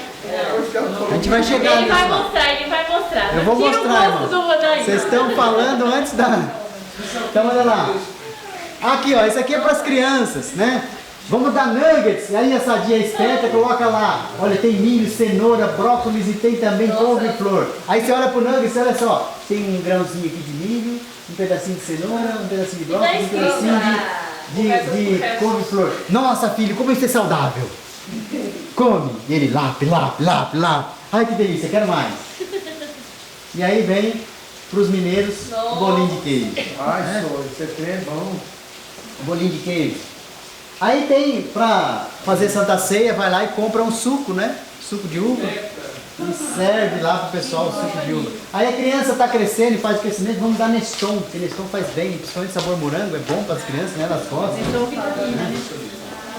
A gente vai chegar Ele nisso vai lá. mostrar, ele vai mostrar. Eu vou Tira mostrar, o rosto irmão. do Daí. Vocês estão falando antes da... Então olha lá. Aqui, ó, isso aqui é para as crianças, né? Vamos dar nuggets, aí a Sadia esperta coloca lá, olha, tem milho, cenoura, brócolis e tem também couve-flor. Aí você olha pro nuggets, olha só, tem um grãozinho aqui de milho, um pedacinho de cenoura, um pedacinho de brócolis, um pedacinho de couve-flor. Nossa, filho, como isso é saudável. Come. E ele lap. Ai, que delícia, quero mais. E aí vem pros mineiros o bolinho de queijo. Ai, só, isso é bom. Bolinho de queijo. Aí tem, pra fazer Santa Ceia, vai lá e compra um suco, né? Suco de uva. E serve lá pro pessoal o suco de uva. Aí a criança tá crescendo e faz crescimento, vamos dar Neston, porque Neston faz bem, principalmente sabor morango, é bom para as crianças, né? Nas costas.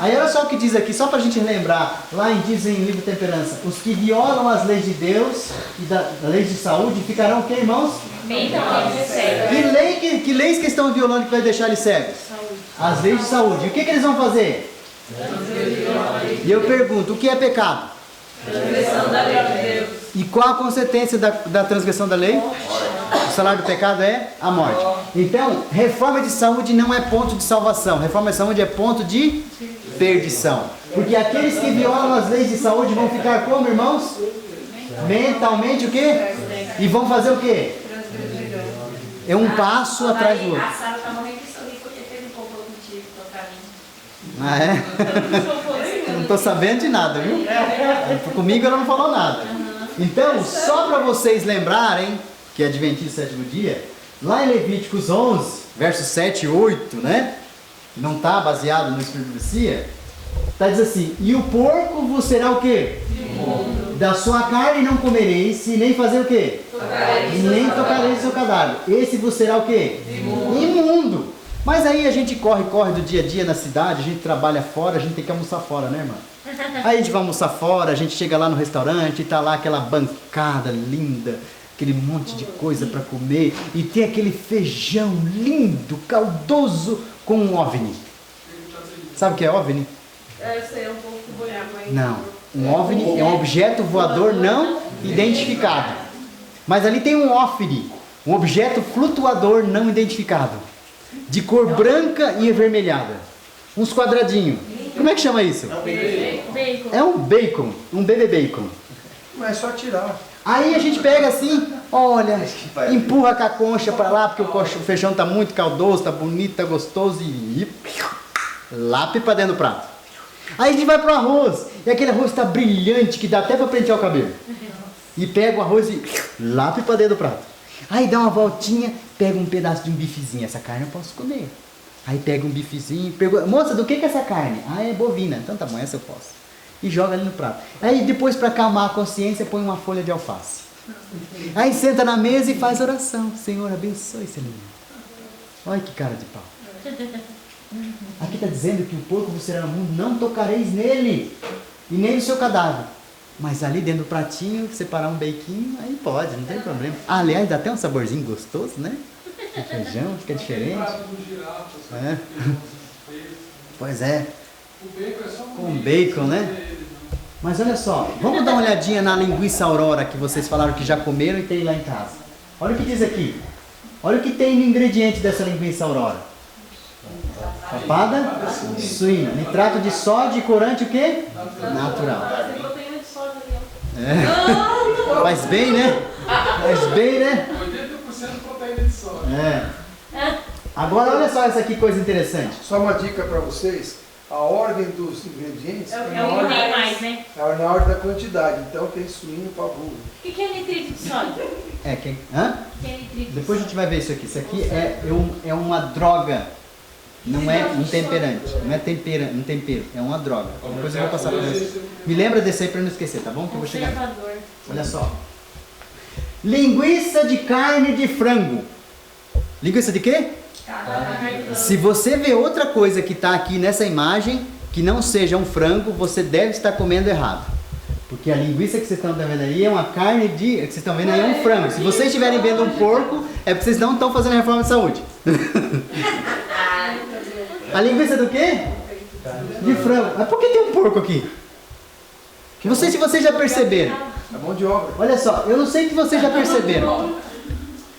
Aí olha só o que diz aqui, só pra gente lembrar, lá diz em livro Temperança, os que violam as leis de Deus e das leis de saúde ficarão o que, irmãos? Que leis que estão violando que vai deixar eles cegos? As leis de saúde. E o que eles vão fazer? E eu pergunto, o que é pecado? Transgressão da lei de Deus. E qual a consequência da transgressão da lei? O salário do pecado é a morte. Então, reforma de saúde não é ponto de salvação. Reforma de saúde é ponto de perdição. Porque aqueles que violam as leis de saúde vão ficar como, irmãos? Mentalmente o quê? E vão fazer o quê? É um passo atrás do outro. A Sara está morrendo de sorrir porque teve um complô contigo contra mim. Ah, é? Não estou sabendo de nada, viu? Comigo ela não falou nada. Então, só para vocês lembrarem que é Adventista sétimo dia, lá em Levíticos 11, versos 7 e 8, né? Não está baseado no Espírito de Profecia. Está dizendo assim, e o porco vos será o quê? Da sua carne não comereis, e nem fazer o quê? Nem tocareis o seu cadáver. Esse vos será o quê? Imundo. Mas aí a gente corre do dia a dia na cidade, a gente trabalha fora, a gente tem que almoçar fora, né, irmã? Aí a gente vai almoçar fora, a gente chega lá no restaurante e tá lá aquela bancada linda, aquele monte de coisa para comer, e tem aquele feijão lindo, caldoso, com um OVNI. Sabe o que é OVNI? Eu sei, é um pouco boiado, mas... Não. Um OVNI é um objeto voador não identificado. Mas ali tem um OVNI, um objeto flutuador não identificado, de cor branca e avermelhada. Uns quadradinhos. Como é que chama isso? Bacon. É um bacon, um bebê bacon. Mas é só tirar. Aí a gente pega assim, olha, empurra com a concha para lá, porque o feijão tá muito caldoso, tá bonito, tá gostoso, e lape para dentro do prato. Aí a gente vai pro arroz, e aquele arroz tá brilhante, que dá até para pentear o cabelo. E pega o arroz e lape para dentro do prato. Aí dá uma voltinha, pega um pedaço de um bifezinho, essa carne eu posso comer. Aí pega um bifezinho, pergunta, moça, do que é essa carne? Ah, é bovina. Então tá bom, essa eu posso. E joga ali no prato. Aí depois, para acalmar a consciência, põe uma folha de alface. Aí senta na mesa e faz oração. Senhor, abençoe esse alimento. Olha que cara de pau. Aqui está dizendo que o porco vos será no mundo, não tocareis nele, e nem no seu cadáver. Mas ali dentro do pratinho, separar um bequinho, aí pode, não tem problema. Ah, aliás, dá até um saborzinho gostoso, né? O feijão fica diferente. É. Pois é. Com bacon, né? Mas olha só, vamos dar uma olhadinha na linguiça Aurora que vocês falaram que já comeram e tem lá em casa. Olha o que diz aqui. Olha o que tem no ingrediente dessa linguiça Aurora. Papada suína, nitrato de sódio e corante o quê? Natural. Tem proteína de soja ali, ó. É. Faz bem, né? Faz bem, né? 80% proteína de soja. É. Agora olha só essa aqui, coisa interessante. Só uma dica para vocês. A ordem dos ingredientes É o que tem mais, né? é na ordem da quantidade. Então tem suíno, pavuro. O que é nitrito de sódio? É, quem? Hã? O que é nitrito de Depois a gente vai ver isso aqui. Isso aqui é uma droga. Não é um temperante. Não é um tempero. É uma droga. Depois eu vou passar para vocês. Me lembra desse aí para não esquecer, tá bom? Que eu vou chegar. Conservador. Olha só. Linguiça de carne de frango. Linguiça de quê? Se você vê outra coisa que está aqui nessa imagem, que não seja um frango, você deve estar comendo errado. Porque a linguiça que vocês estão vendo aí é uma carne de... que vocês estão vendo aí é um frango. Se vocês estiverem vendo um porco, é porque vocês não estão fazendo a reforma de saúde. A linguiça do quê? De frango. Mas por que tem um porco aqui? Não sei se vocês já perceberam. É mão de obra. Olha só, eu não sei se vocês já perceberam.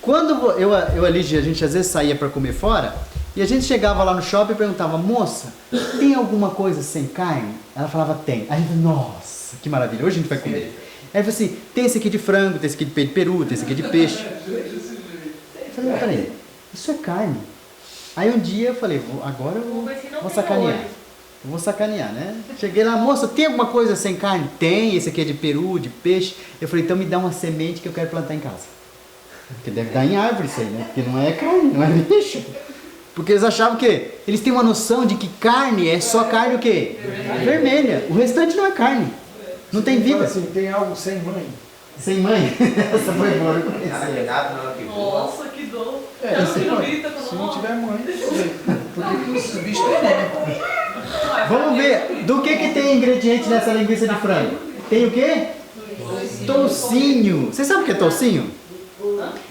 Quando a gente às vezes saía para comer fora, e a gente chegava lá no shopping e perguntava, moça, tem alguma coisa sem carne? Ela falava, tem. Aí a gente falou, nossa, que maravilha, hoje a gente vai comer. Aí eu falei assim, tem esse aqui de frango, tem esse aqui de peito de peru, tem esse aqui de peixe. Eu falei, peraí, isso é carne. Aí um dia eu falei, agora eu vou sacanear. Eu vou sacanear, né? Cheguei lá, moça, tem alguma coisa sem carne? Tem, esse aqui é de peru, de peixe. Eu falei, então me dá uma semente que eu quero plantar em casa. Porque deve dar em árvore isso aí, né? Porque não é carne, não é bicho. Porque eles achavam que eles têm uma noção de que carne é só carne o quê? Vermelha. O restante não é carne. Não tem vida. Assim, tem algo sem mãe. Sem mãe? Essa foi boa, eu conheci. Nossa, que dor. Se não tiver mãe, porque os bichos têm mãe. Vamos ver do que tem ingrediente nessa linguiça de frango. Tem o quê? Toucinho. Você sabe o que é toucinho?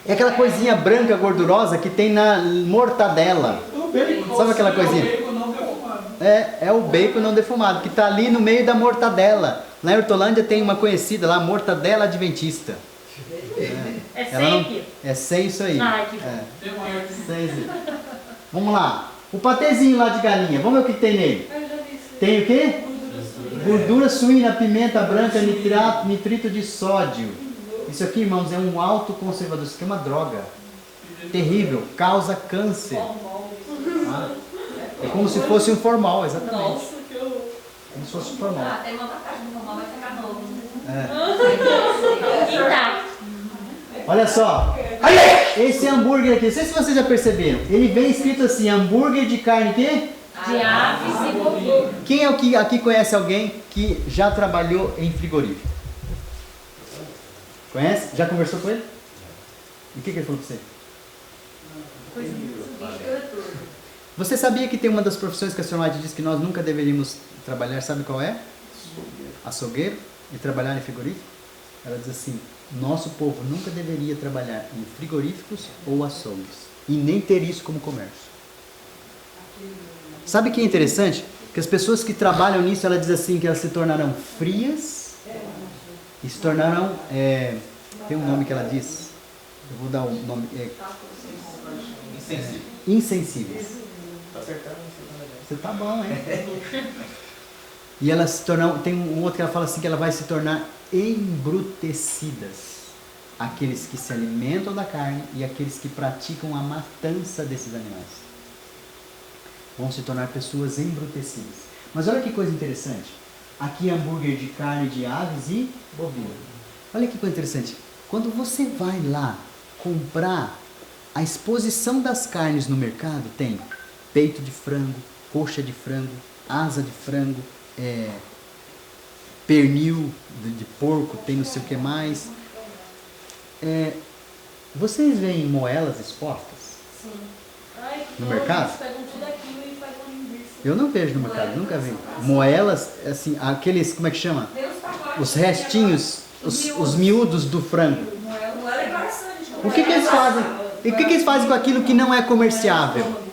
É aquela coisinha branca gordurosa que tem na mortadela. Sabe aquela coisinha? É o bacon não defumado, que está ali no meio da mortadela. Lá em Hortolândia tem uma conhecida lá, mortadela adventista. É sem é sem isso aí. Ai, que sem isso. Vamos lá. O patezinho lá de galinha, vamos ver o que tem nele. Tem o quê? Gordura suína, pimenta branca, nitrito de sódio. Isso aqui, irmãos, é um autoconservador. Isso aqui é uma droga. Terrível. Causa câncer. É como se fosse um formol, exatamente. Nossa, que horror. Como se fosse um formol. Tem uma vantagem do normal, vai ficar novo. Olha só. Esse hambúrguer aqui, não sei se vocês já perceberam. Ele vem escrito assim, hambúrguer de carne quê? De aves e bovino. Quem é o que aqui conhece alguém que já trabalhou em frigorífico? Conhece? Já conversou com ele? E o que ele falou pra você? Você sabia que tem uma das profissões que a senhora diz que nós nunca deveríamos trabalhar, sabe qual é? Açougueiro. E trabalhar em frigorífico? ela diz assim, nosso povo nunca deveria trabalhar em frigoríficos ou açougues, e nem ter isso como comércio. Sabe o que é interessante? Que as pessoas que trabalham nisso, ela diz assim, que elas se tornarão frias, e se tornarão, tem um nome que ela diz, eu vou dar o nome, insensíveis. Você tá bom, hein? E elas se tornam, tem um outro que ela fala assim, que ela vai se tornar embrutecidas. Aqueles que se alimentam da carne e aqueles que praticam a matança desses animais. Vão se tornar pessoas embrutecidas. Mas olha que coisa interessante. Aqui hambúrguer de carne de aves e bovino. Olha que coisa interessante. Quando você vai lá comprar a exposição das carnes no mercado, tem peito de frango, coxa de frango, asa de frango, pernil de porco, tem não sei o que mais. Vocês veem moelas expostas? Sim. Ai, no mercado? Eles pegam tudo aquilo e fazem uma linguiça. Eu não vejo no mercado, nunca vi. Moelas, assim, aqueles, como é que chama? Os restinhos, os miúdos do frango. O que eles fazem? E o que eles fazem com aquilo que não é comerciável?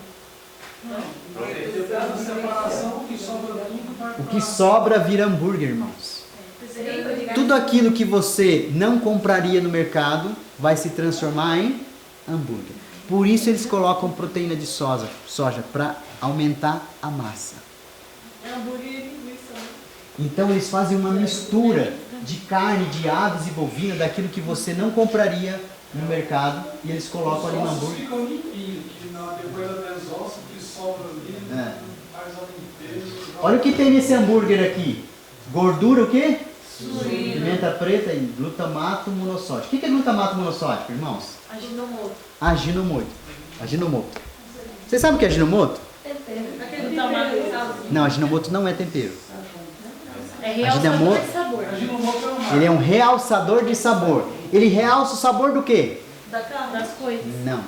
O que sobra vira hambúrguer, irmãos. Tudo aquilo que você não compraria no mercado vai se transformar em hambúrguer. Por isso eles colocam proteína de soja para aumentar a massa. Hambúrguer e linguiça. Então eles fazem uma mistura de carne, de aves e bovina, daquilo que você não compraria no mercado, e eles colocam ali no hambúrguer. Ficam limpinhos, depois da desossa, que sobra ali, faz a limpeza. Olha o que tem nesse hambúrguer aqui. Gordura o quê? Pimenta preta e glutamato monossódico. O que é glutamato monossódico, irmãos? Aginomoto. Aginomoto. Vocês sabem o que é aginomoto? Tempero. Não, aginomoto não é tempero. É realçador de sabor. Ele é um realçador de sabor. Ele realça o sabor do quê? Das coisas. Não.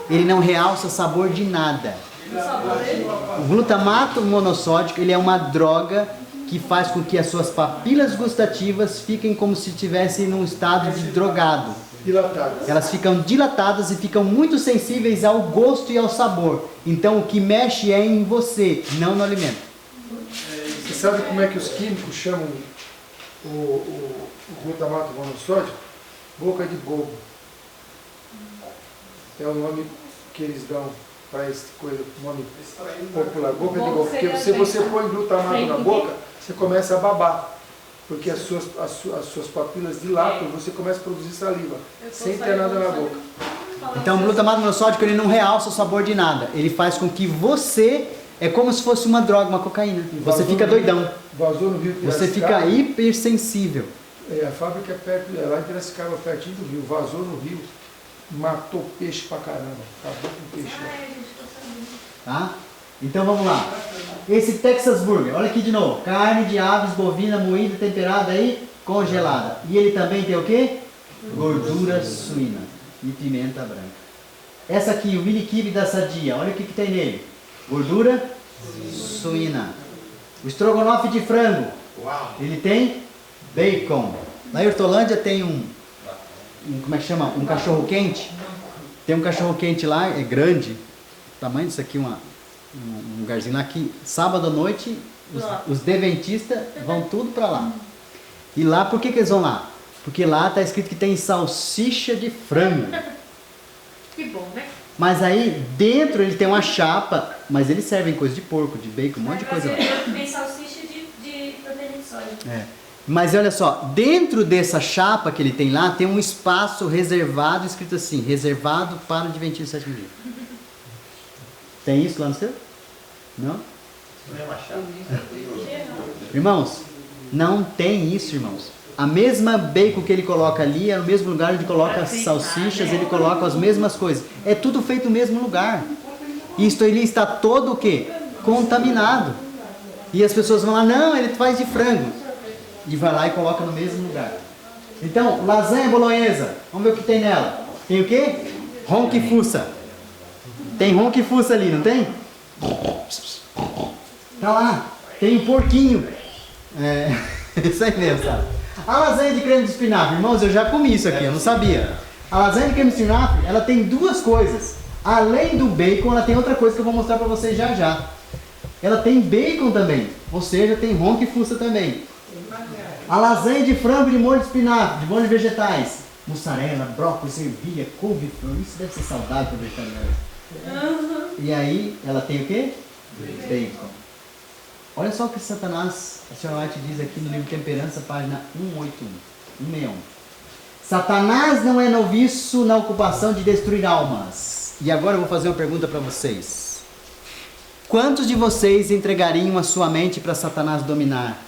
Ele não realça sabor de nada. O sabor dele? O glutamato monossódico, ele é uma droga que faz com que as suas papilas gustativas fiquem como se estivessem num estado de drogado. Dilatadas. Elas ficam dilatadas e ficam muito sensíveis ao gosto e ao sabor. Então o que mexe é em você, não no alimento. Você sabe como é que os químicos chamam o glutamato monossódico? Boca de bobo. É o nome que eles dão para esse coisa, nome popular, boca de bobo. Porque se você põe glutamato na boca, você começa a babar. Porque as suas papilas dilatam, você começa a produzir saliva, sem ter nada na boca. Então o glutamato monossódico, ele não realça o sabor de nada. Ele faz com que você, é como se fosse uma droga, uma cocaína. Você fica doidão. Vazou no rio Você fica hipersensível. A fábrica é perto, lá em Piracicaba, pertinho do rio. Vazou no rio, matou peixe pra caramba. Acabou com peixe lá. Tá? Então vamos lá. Esse Texas Burger, olha aqui de novo. Carne de aves, bovina, moída, temperada e congelada. E ele também tem o quê? Gordura suína e pimenta branca. Essa aqui, o mini kibe da Sadia, olha o que tem nele. Gordura suína. O estrogonofe de frango, ele tem bacon. Na Hortolândia tem como é que chama? Um cachorro quente. Tem um cachorro quente lá, é grande. O tamanho disso aqui, um lugarzinho lá que sábado à noite os deventistas vão tudo para lá. E lá, por que eles vão lá? Porque lá está escrito que tem salsicha de frango. Que bom, né? Mas aí dentro ele tem uma chapa, mas eles servem coisa de porco, de bacon, um monte de coisa lá. Tem salsicha de proteína de soja. Mas olha só, dentro dessa chapa que ele tem lá, tem um espaço reservado, escrito assim, reservado para o Adventista do Sétimo Dia. Tem isso lá no seu? Não? Irmãos, não tem isso, irmãos. A mesma bacon que ele coloca ali é no mesmo lugar onde ele coloca as salsichas, ele coloca as mesmas coisas. É tudo feito no mesmo lugar. Isto ele está todo o quê? Contaminado. E as pessoas vão lá, não, ele faz de frango. E vai lá e coloca no mesmo lugar. Então, lasanha bolonhesa, vamos ver o que tem nela. Tem o quê? Ronquifuça. Tem ronquifuça ali, não tem? Tá lá. Tem um porquinho. Isso aí mesmo, sabe? A lasanha de creme de espinafre, irmãos, eu já comi isso aqui, eu não sabia. A lasanha de creme de espinafre, ela tem duas coisas. Além do bacon, ela tem outra coisa que eu vou mostrar pra vocês já já. Ela tem bacon também, ou seja, tem ronco e fuça também. A lasanha de frango de molho de espinafre, de molho de vegetais. Mussarela, brócolis, ervilha, couve-flor. Isso deve ser saudável para vegetariano. E aí, ela tem o quê? Bacon. Olha só o que Satanás, a senhora White diz aqui no livro Temperança, página 161. Satanás não é noviço na ocupação de destruir almas. E agora eu vou fazer uma pergunta para vocês. Quantos de vocês entregariam a sua mente para Satanás dominar?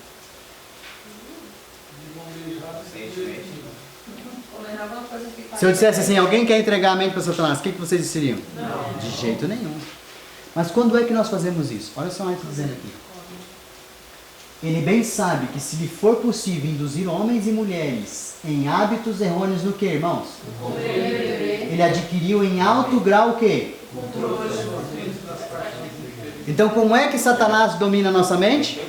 Se eu dissesse assim, alguém quer entregar a mente para Satanás, o que vocês diriam? Não. De jeito nenhum. Mas quando é que nós fazemos isso? Olha só o que está dizendo aqui. Ele bem sabe que se lhe for possível induzir homens e mulheres em hábitos errôneos no que, irmãos? Ele adquiriu em alto grau o quê? Então como é que Satanás domina a nossa mente?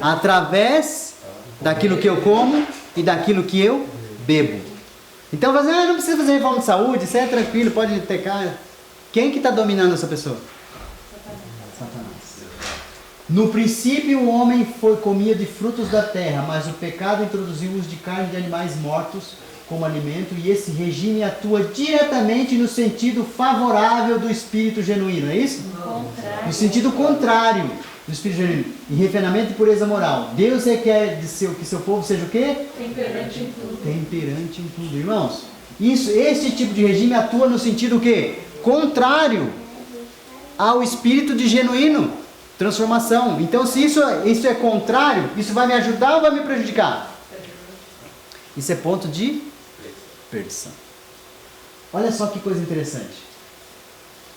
Através daquilo que eu como e daquilo que eu bebo. Então, não precisa fazer reforma de saúde, isso é tranquilo, pode ter cara. Quem que está dominando essa pessoa? Satanás. No princípio o homem comia de frutos da terra, mas o pecado introduziu o uso de carne de animais mortos como alimento, e esse regime atua diretamente no sentido favorável do espírito genuíno, é isso? Contrário. No sentido contrário do espírito genuíno. Em refinamento e pureza moral. Deus requer que seu povo seja o quê? Temperante em tudo. Temperante em tudo. Irmãos, esse tipo de regime atua no sentido o quê? Contrário ao espírito de genuíno transformação. Então, se isso é contrário, isso vai me ajudar ou vai me prejudicar? Isso é ponto de perdição. Olha só que coisa interessante.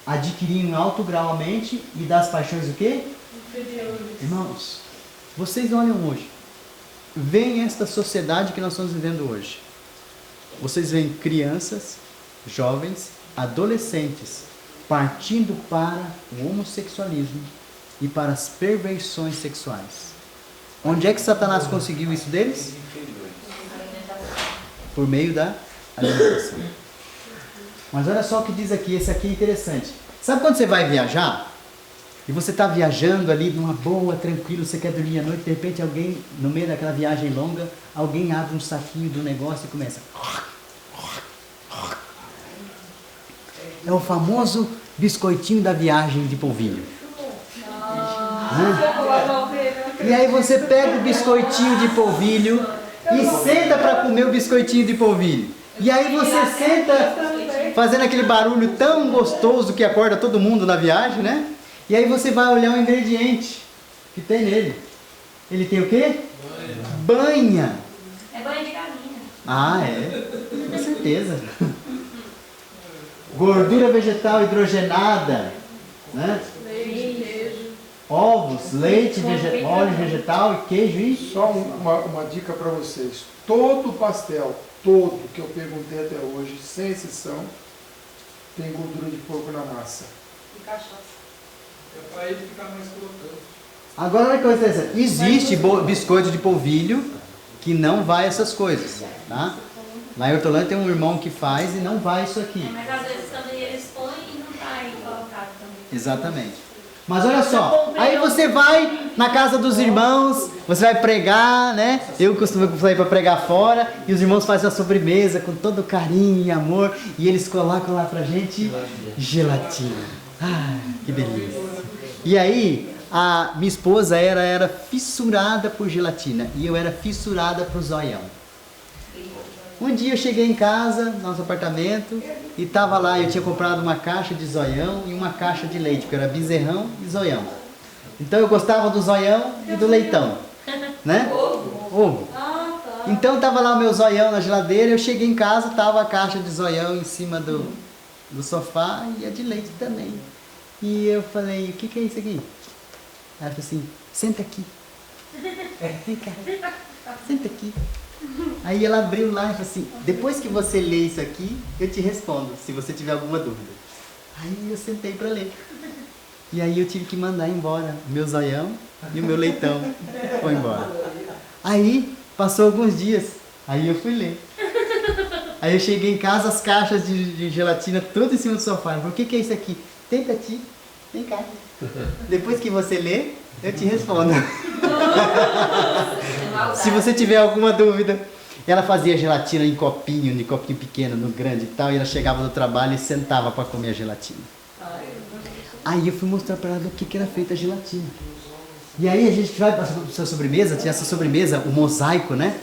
Adquirir em alto grau a mente e das paixões o quê? Irmãos, vocês olham hoje, veem esta sociedade que nós estamos vivendo hoje. Vocês veem crianças, jovens, adolescentes partindo para o homossexualismo e para as perversões sexuais. Onde é que Satanás conseguiu isso deles? Por meio da alimentação. Mas olha só o que diz aqui, esse aqui é interessante. Sabe quando você vai viajar? E você está viajando ali numa boa, tranquilo, você quer dormir à noite, de repente alguém, no meio daquela viagem longa, alguém abre um saquinho do negócio e começa. É o famoso biscoitinho da viagem de polvilho. E aí você pega o biscoitinho de polvilho e senta para comer o biscoitinho de polvilho. E aí você senta fazendo aquele barulho tão gostoso que acorda todo mundo na viagem, né? E aí você vai olhar o ingrediente que tem nele. Ele tem o quê? Banha. É banha de galinha. Ah, é. Com certeza. Gordura vegetal hidrogenada, né? Leite, queijo. Ovos, leite, óleo vegetal e queijo e... Só uma dica para vocês. Todo pastel, todo que eu perguntei até hoje, sem exceção, tem gordura de porco na massa. E cachaça. É para ele ficar mais crocante. Agora olha que coisa interessante. Existe biscoito de polvilho que não vai essas coisas, tá? Lá em Hortolândia tem um irmão que faz e não vai isso aqui. Mas às vezes também eles põem e não está aí colocado também. Exatamente. Mas olha só, aí você vai na casa dos irmãos, você vai pregar, né? Eu costumo sair para pregar fora e os irmãos fazem a sobremesa com todo carinho e amor e eles colocam lá pra gente gelatina. Ah, que delícia. E aí, a minha esposa era fissurada por gelatina e eu era fissurada pro zoião. Um dia eu cheguei em casa, no nosso apartamento, e tava lá, eu tinha comprado uma caixa de zoião e uma caixa de leite, porque era bezerrão e zoião. Então eu gostava do zoião e do leitão, né? Ovo. Então tava lá o meu zoião na geladeira, eu cheguei em casa, tava a caixa de zoião em cima do sofá e a de leite também. E eu falei, o que é isso aqui? Ela falou assim, senta aqui. Vem cá, senta aqui. Aí ela abriu lá e falou assim, depois que você lê isso aqui, eu te respondo, se você tiver alguma dúvida. Aí eu sentei para ler. E aí eu tive que mandar embora o meu zoião e o meu leitão foi embora. Aí Passou alguns dias, aí eu fui ler. Aí eu cheguei em casa, as caixas de gelatina tudo em cima do sofá. Eu falei, o que é isso aqui? Tem pra ti, vem cá. Depois que você lê, eu te respondo. Se você tiver alguma dúvida. Ela fazia gelatina em copinho, de copinho pequeno, no grande e tal, e ela chegava do trabalho e sentava para comer a gelatina. Aí eu fui mostrar para ela do que era feita a gelatina. E aí a gente vai para a sobremesa, tinha essa sobremesa, o mosaico, né?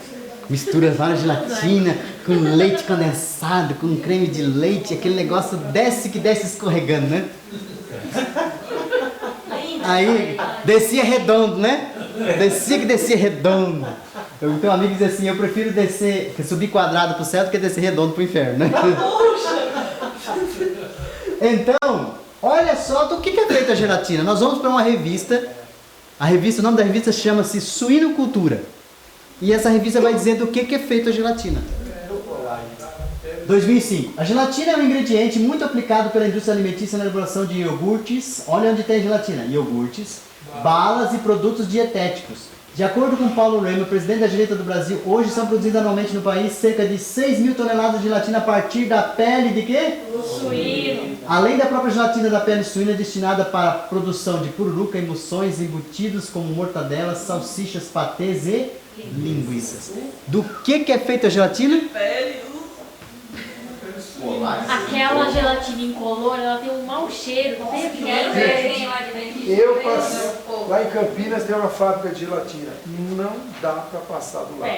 Mistura várias gelatina com leite condensado, com creme de leite, aquele negócio desce que desce escorregando, né? Aí descia redondo, né? Descia que descia redondo. Eu tenho um amigo que diz assim, eu prefiro subir quadrado pro céu do que descer redondo pro inferno, né? Então, olha só do que é feita a gelatina. Nós vamos para uma revista, o nome da revista chama-se Suinocultura. E essa revista vai dizer do que é feita a gelatina. 2005. A gelatina é um ingrediente muito aplicado pela indústria alimentícia na elaboração de iogurtes. Olha onde tem gelatina. Iogurtes, balas e produtos dietéticos. De acordo com Paulo Remy, presidente da direita do Brasil, hoje são produzidas anualmente no país cerca de 6 mil toneladas de gelatina a partir da pele de quê? Suíno. Além da própria gelatina da pele suína destinada para a produção de pururuca, emulsões, embutidos como mortadelas, salsichas, patês e linguiças. Do que é feita a gelatina? Aquela gelatina incolor, ela tem um mau cheiro, não tem Eu passei, lá em Campinas tem uma fábrica de gelatina. Não dá para passar do lado.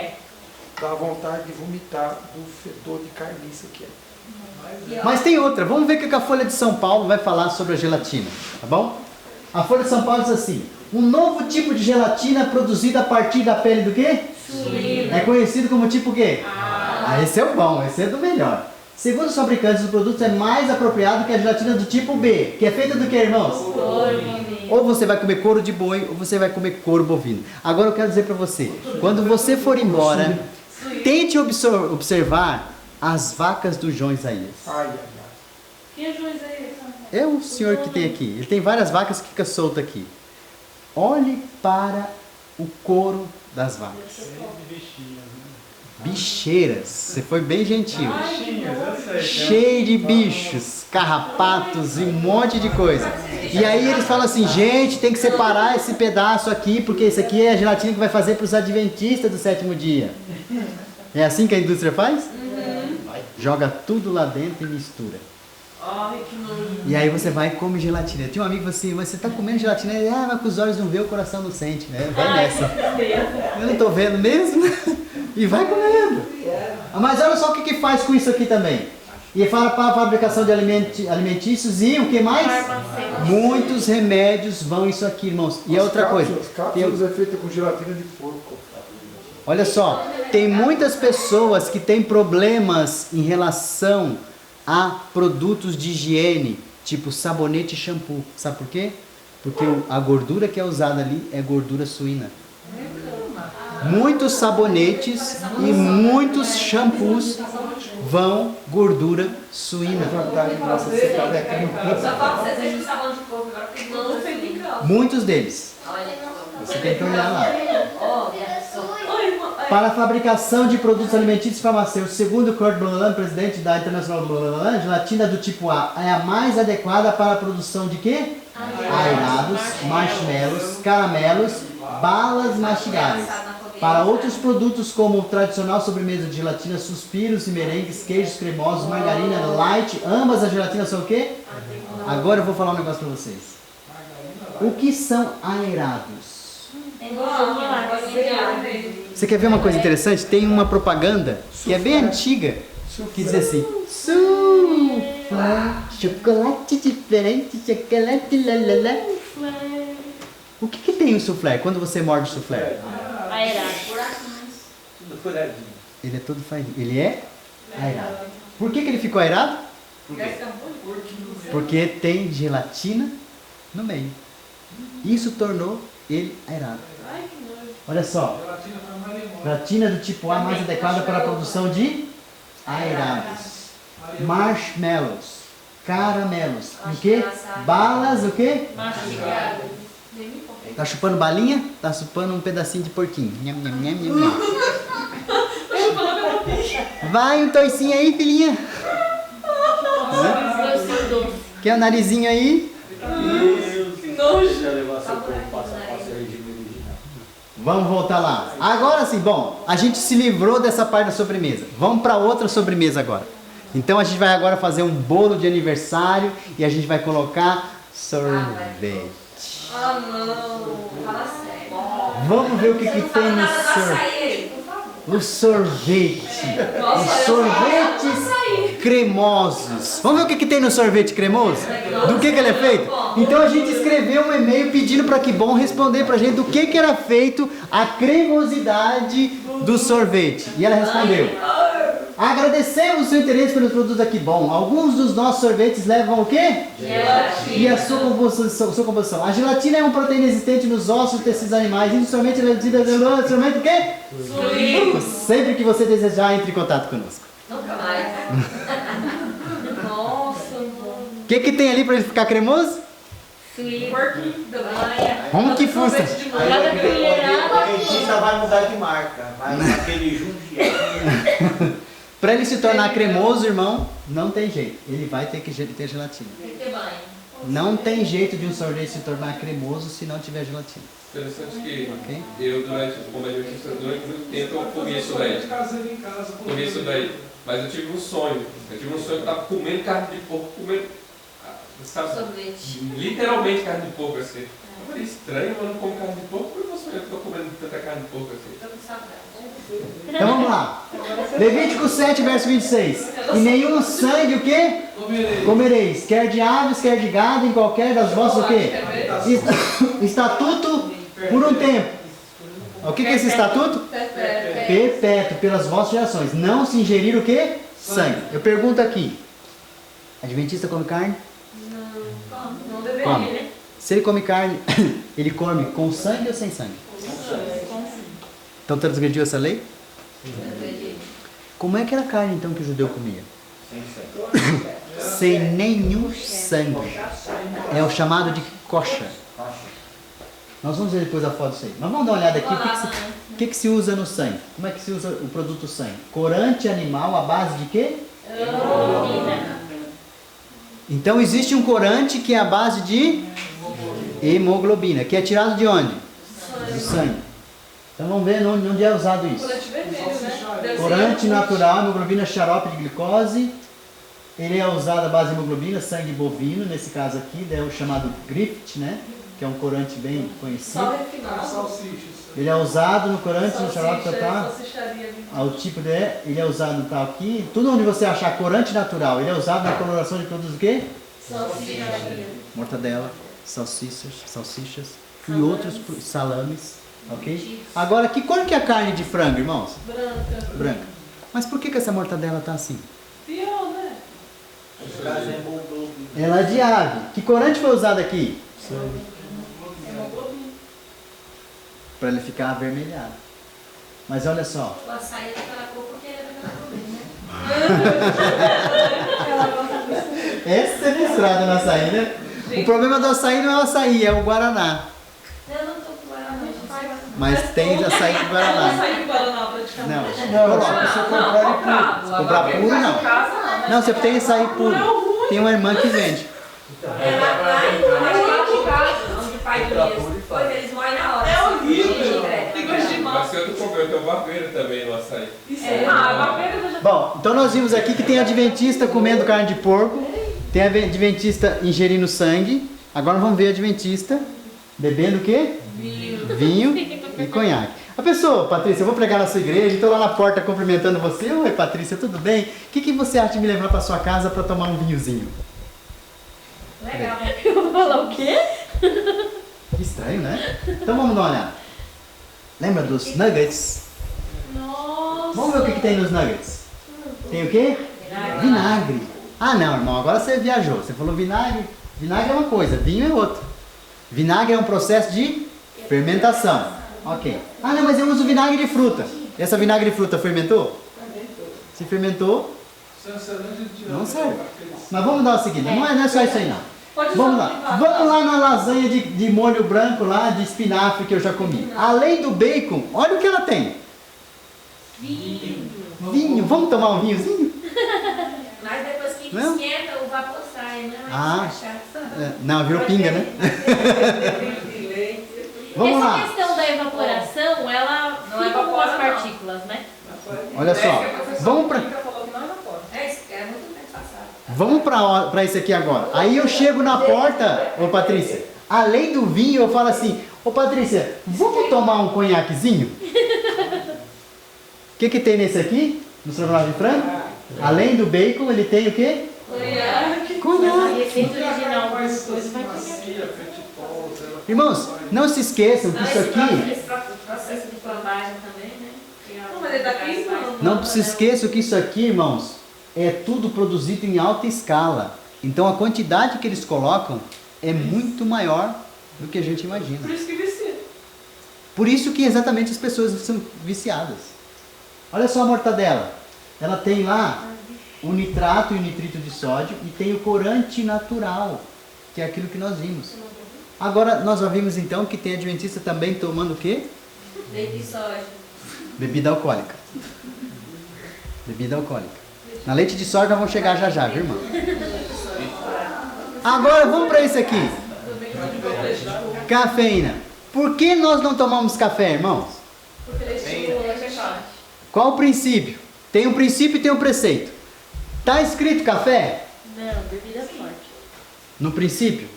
Dá vontade de vomitar do fedor de carniça que é. Mas tem outra. Vamos ver o que a Folha de São Paulo vai falar sobre a gelatina, tá bom? A Folha de São Paulo diz assim: um novo tipo de gelatina produzida a partir da pele do quê? Suíno. É conhecido como tipo o quê? Esse é o bom, esse é do melhor. Segundo os fabricantes, o produto é mais apropriado que a gelatina do tipo B, que é feita do que, irmãos? Ou você vai comer couro de boi, ou você vai comer couro bovino. Agora eu quero dizer para você, quando você for embora, tente observar as vacas do João Isaías. Quem é João Isaías? É o senhor que tem aqui. Ele tem várias vacas que ficam soltas aqui. Olhe para o couro das vacas. Bicheiras. Você foi bem gentil. Cheio de bichos, carrapatos e um monte de coisa. E aí eles falam assim, gente, tem que separar esse pedaço aqui, porque esse aqui é a gelatina que vai fazer para os adventistas do 7º dia. É assim que a indústria faz? Joga tudo lá dentro e mistura. E aí você vai e come gelatina. Eu tinha um amigo assim, mas você está comendo gelatina? Ele, mas com os olhos não vê, o coração não sente, né? Vai nessa. Eu não estou vendo mesmo. E vai comendo. Mas olha só o que faz com isso aqui também. E fala para a fabricação de alimentícios e o que mais? Muitos remédios vão isso aqui, irmãos. E é outra coisa. Cápsulas é feita com gelatina de porco. Olha só, tem muitas pessoas que têm problemas em relação a produtos de higiene, tipo sabonete e shampoo. Sabe por quê? Porque a gordura que é usada ali é gordura suína. Muitos sabonetes e muitos shampoos vão gordura suína. Muitos deles. Você tem que olhar lá. Para a fabricação de produtos alimentícios e farmacêuticos, segundo Kurt Blanlan, presidente da Internacional Blanlan, gelatina do tipo A é a mais adequada para a produção de quê? Aerados, marshmallows, caramelos, balas mastigáveis. Para outros produtos como o tradicional sobremesa de gelatina, suspiros e merengues, queijos cremosos, margarina, light, ambas as gelatinas são o quê? Agora eu vou falar um negócio para vocês. O que são aerados? Você quer ver uma coisa interessante? Tem uma propaganda que é bem antiga, que diz assim: chocolate diferente, chocolate lalala. O que tem o soufflé quando você morde o soufflé? Aerado. Ele é todo farinha. Ele é aerado. Por que ele ficou aerado? Porque tem gelatina no meio. Isso tornou ele aerado. Olha só. Gelatina do tipo A mais adequada para a produção de aerados. Marshmallows. Caramelos. O que? Balas, o que? Tá chupando balinha? Tá chupando um pedacinho de porquinho. Nham, nham, nham, nham, nham. Vai um toicinho aí, filhinha. Quer o narizinho aí? Que nojo. Vamos voltar lá. Agora sim, bom, a gente se livrou dessa parte da sobremesa. Vamos para outra sobremesa agora. Então a gente vai agora fazer um bolo de aniversário e a gente vai colocar sorvete. Ah, não. Fala sério. Vamos ver o que tem no sorvete. O sorvete. Os sorvetes cremosos. Vamos ver o que tem no sorvete cremoso? Do que ele é feito? Então a gente escreveu um e-mail pedindo para Que Bom responder pra gente do que era feito a cremosidade do sorvete. E ela respondeu: agradecemos o seu interesse pelos produtos da Que Bom. Alguns dos nossos sorvetes levam o quê? Gelatina. E a sua composição. A gelatina é uma proteína existente nos ossos e tecidos animais. Inicialmente ela é o quê? Suíno. Sempre que você desejar, entre em contato conosco. Nunca mais. Nossa, O que tem ali para ele ficar cremoso? suíno. Como que funciona? O dentista vai mudar de marca. Vai naquele Jundiaí. Para ele se tornar cremoso, irmão, não tem jeito. Ele vai ter que ter gelatina. Tem que ter banho. Não tem jeito de um sorvete se tornar cremoso se não tiver gelatina. Interessante que eu, como adventista, durante muito tempo eu comi isso daí. Comi isso daí. Mas eu tive um sonho. Eu tive um sonho que eu estava comendo carne de porco, comendo, sabe, literalmente carne de porco assim. Eu falei, estranho, eu não como carne de porco, por que eu estou comendo tanta carne de porco assim? Então vamos lá. Levítico 7, verso 26. E nenhum sangue o quê? Comereis. Quer de aves, quer de gado, em qualquer das vossas o quê? Estatuto por um tempo. O que é esse estatuto? Perpétuo, pelas vossas gerações. Não se ingerir o quê? Sangue. Eu pergunto aqui. Adventista come carne? Não deveria, Come. né? Se ele come carne, ele come com sangue ou sem sangue? Então transgrediu essa lei? Como é que era a carne então que o judeu comia? Sem nenhum sangue. É o chamado de kosher. Nós vamos ver depois a foto disso aí. Mas vamos dar uma olhada aqui. O que se usa no sangue? Como é que se usa o produto sangue? Corante animal à base de quê? Então existe um corante que é a base de hemoglobina, que é tirado de onde? Do sangue. Então vamos ver onde é usado isso. Corante vermelho, né? Corante natural, hemoglobina xarope de glicose. Ele é usado à base de hemoglobina, sangue bovino, nesse caso aqui, é o chamado Grift, né? Que é um corante bem conhecido. Sal refinado. Ele é usado no corante, no xarope, Salsicharia. o tipo de, ele é usado tá aqui, tudo onde você achar corante natural, ele é usado na coloração de produtos o quê? Salsicharia. Mortadela, salsichas e outros salames, ok? Agora, que cor que é a carne de frango, irmãos? Branca. Mas por que essa mortadela tá assim? Pior, né? Ela é de ave. Que corante foi usado aqui? Para ele ficar avermelhado. Mas olha só. O açaí é daquela cor porque é daquela cor, né? Essa é misturada no açaí, né? O problema do açaí não é o açaí, é o guaraná. Eu não tô com guaraná, mas tem açaí com guaraná. Açaí com guaraná praticamente. Não, você comprar puro não. Não, você tem açaí puro. Tem uma irmã que vende. Ela vai em casa, onde o pai mesmo. Depois eles moem na hora. É horrível. Mas tem outro problema, tem o barbeiro também no açaí. Bom, então nós vimos aqui que tem adventista comendo carne de porco, tem adventista ingerindo sangue, agora vamos ver adventista bebendo o quê? Vinho e conhaque. A pessoa, Patrícia, eu vou pregar na sua igreja, estou lá na porta cumprimentando você. Oi, Patrícia, tudo bem? O que você acha de me levar para sua casa para tomar um vinhozinho? Legal. Eu vou falar o quê? Que estranho, né? Então vamos dar uma olhada. Lembra dos nuggets? Nossa. Vamos ver o que tem nos nuggets. Tem o quê? Vinagre. Ah não, irmão, agora você viajou. Você falou vinagre. Vinagre é uma coisa, vinho é outra. Vinagre é um processo de fermentação. Ok. Ah não, mas eu uso vinagre de fruta. Essa vinagre de fruta fermentou? Se fermentou, não serve. Mas vamos dar o seguinte, não é só isso aí não. Vamos lá. Vamos lá na lasanha de molho branco lá, de espinafre que eu já comi. Além do bacon, olha o que ela tem. Vinho, vamos tomar um vinhozinho? Mas depois que Não? esquenta, o vapor sai, não é Ah, cachaça. não, virou pinga, né? Vamos Essa lá. questão da evaporação, ela Não fica com evapora, as não. partículas, né? Olha só, vamos para É isso, é muito bem passado. vamos para isso aqui agora. Aí eu chego na porta, ô Patrícia, além do vinho eu falo assim, ô Patrícia, vamos tomar um conhaquezinho? O que tem nesse aqui? No estrogonofe de frango? Além do bacon, ele tem o quê? A Conhaque. receita original das coisas vai ter. Irmãos, não se esqueçam que isso aqui, Esse processo de flambagem também, né? Não, mas ele tá queimando. não se esqueçam que isso aqui, irmãos, é tudo produzido em alta escala. Então a quantidade que eles colocam é muito maior do que a gente imagina. Por isso que vicia. Por isso que exatamente as pessoas são viciadas. Olha só a mortadela. Ela tem lá o nitrato e o nitrito de sódio e tem o corante natural, que é aquilo que nós vimos. Agora nós já vimos então que tem adventista também tomando o quê? Leite de soja. Bebida alcoólica. Bebida alcoólica. Na leite de soja nós vamos chegar já já, viu, irmão? Agora vamos para isso aqui. Cafeína. Por que nós não tomamos café, irmãos? Porque ele estimula a fechar. Qual o princípio? Tem um princípio e tem um preceito. Está escrito café? Não, bebida forte. No princípio?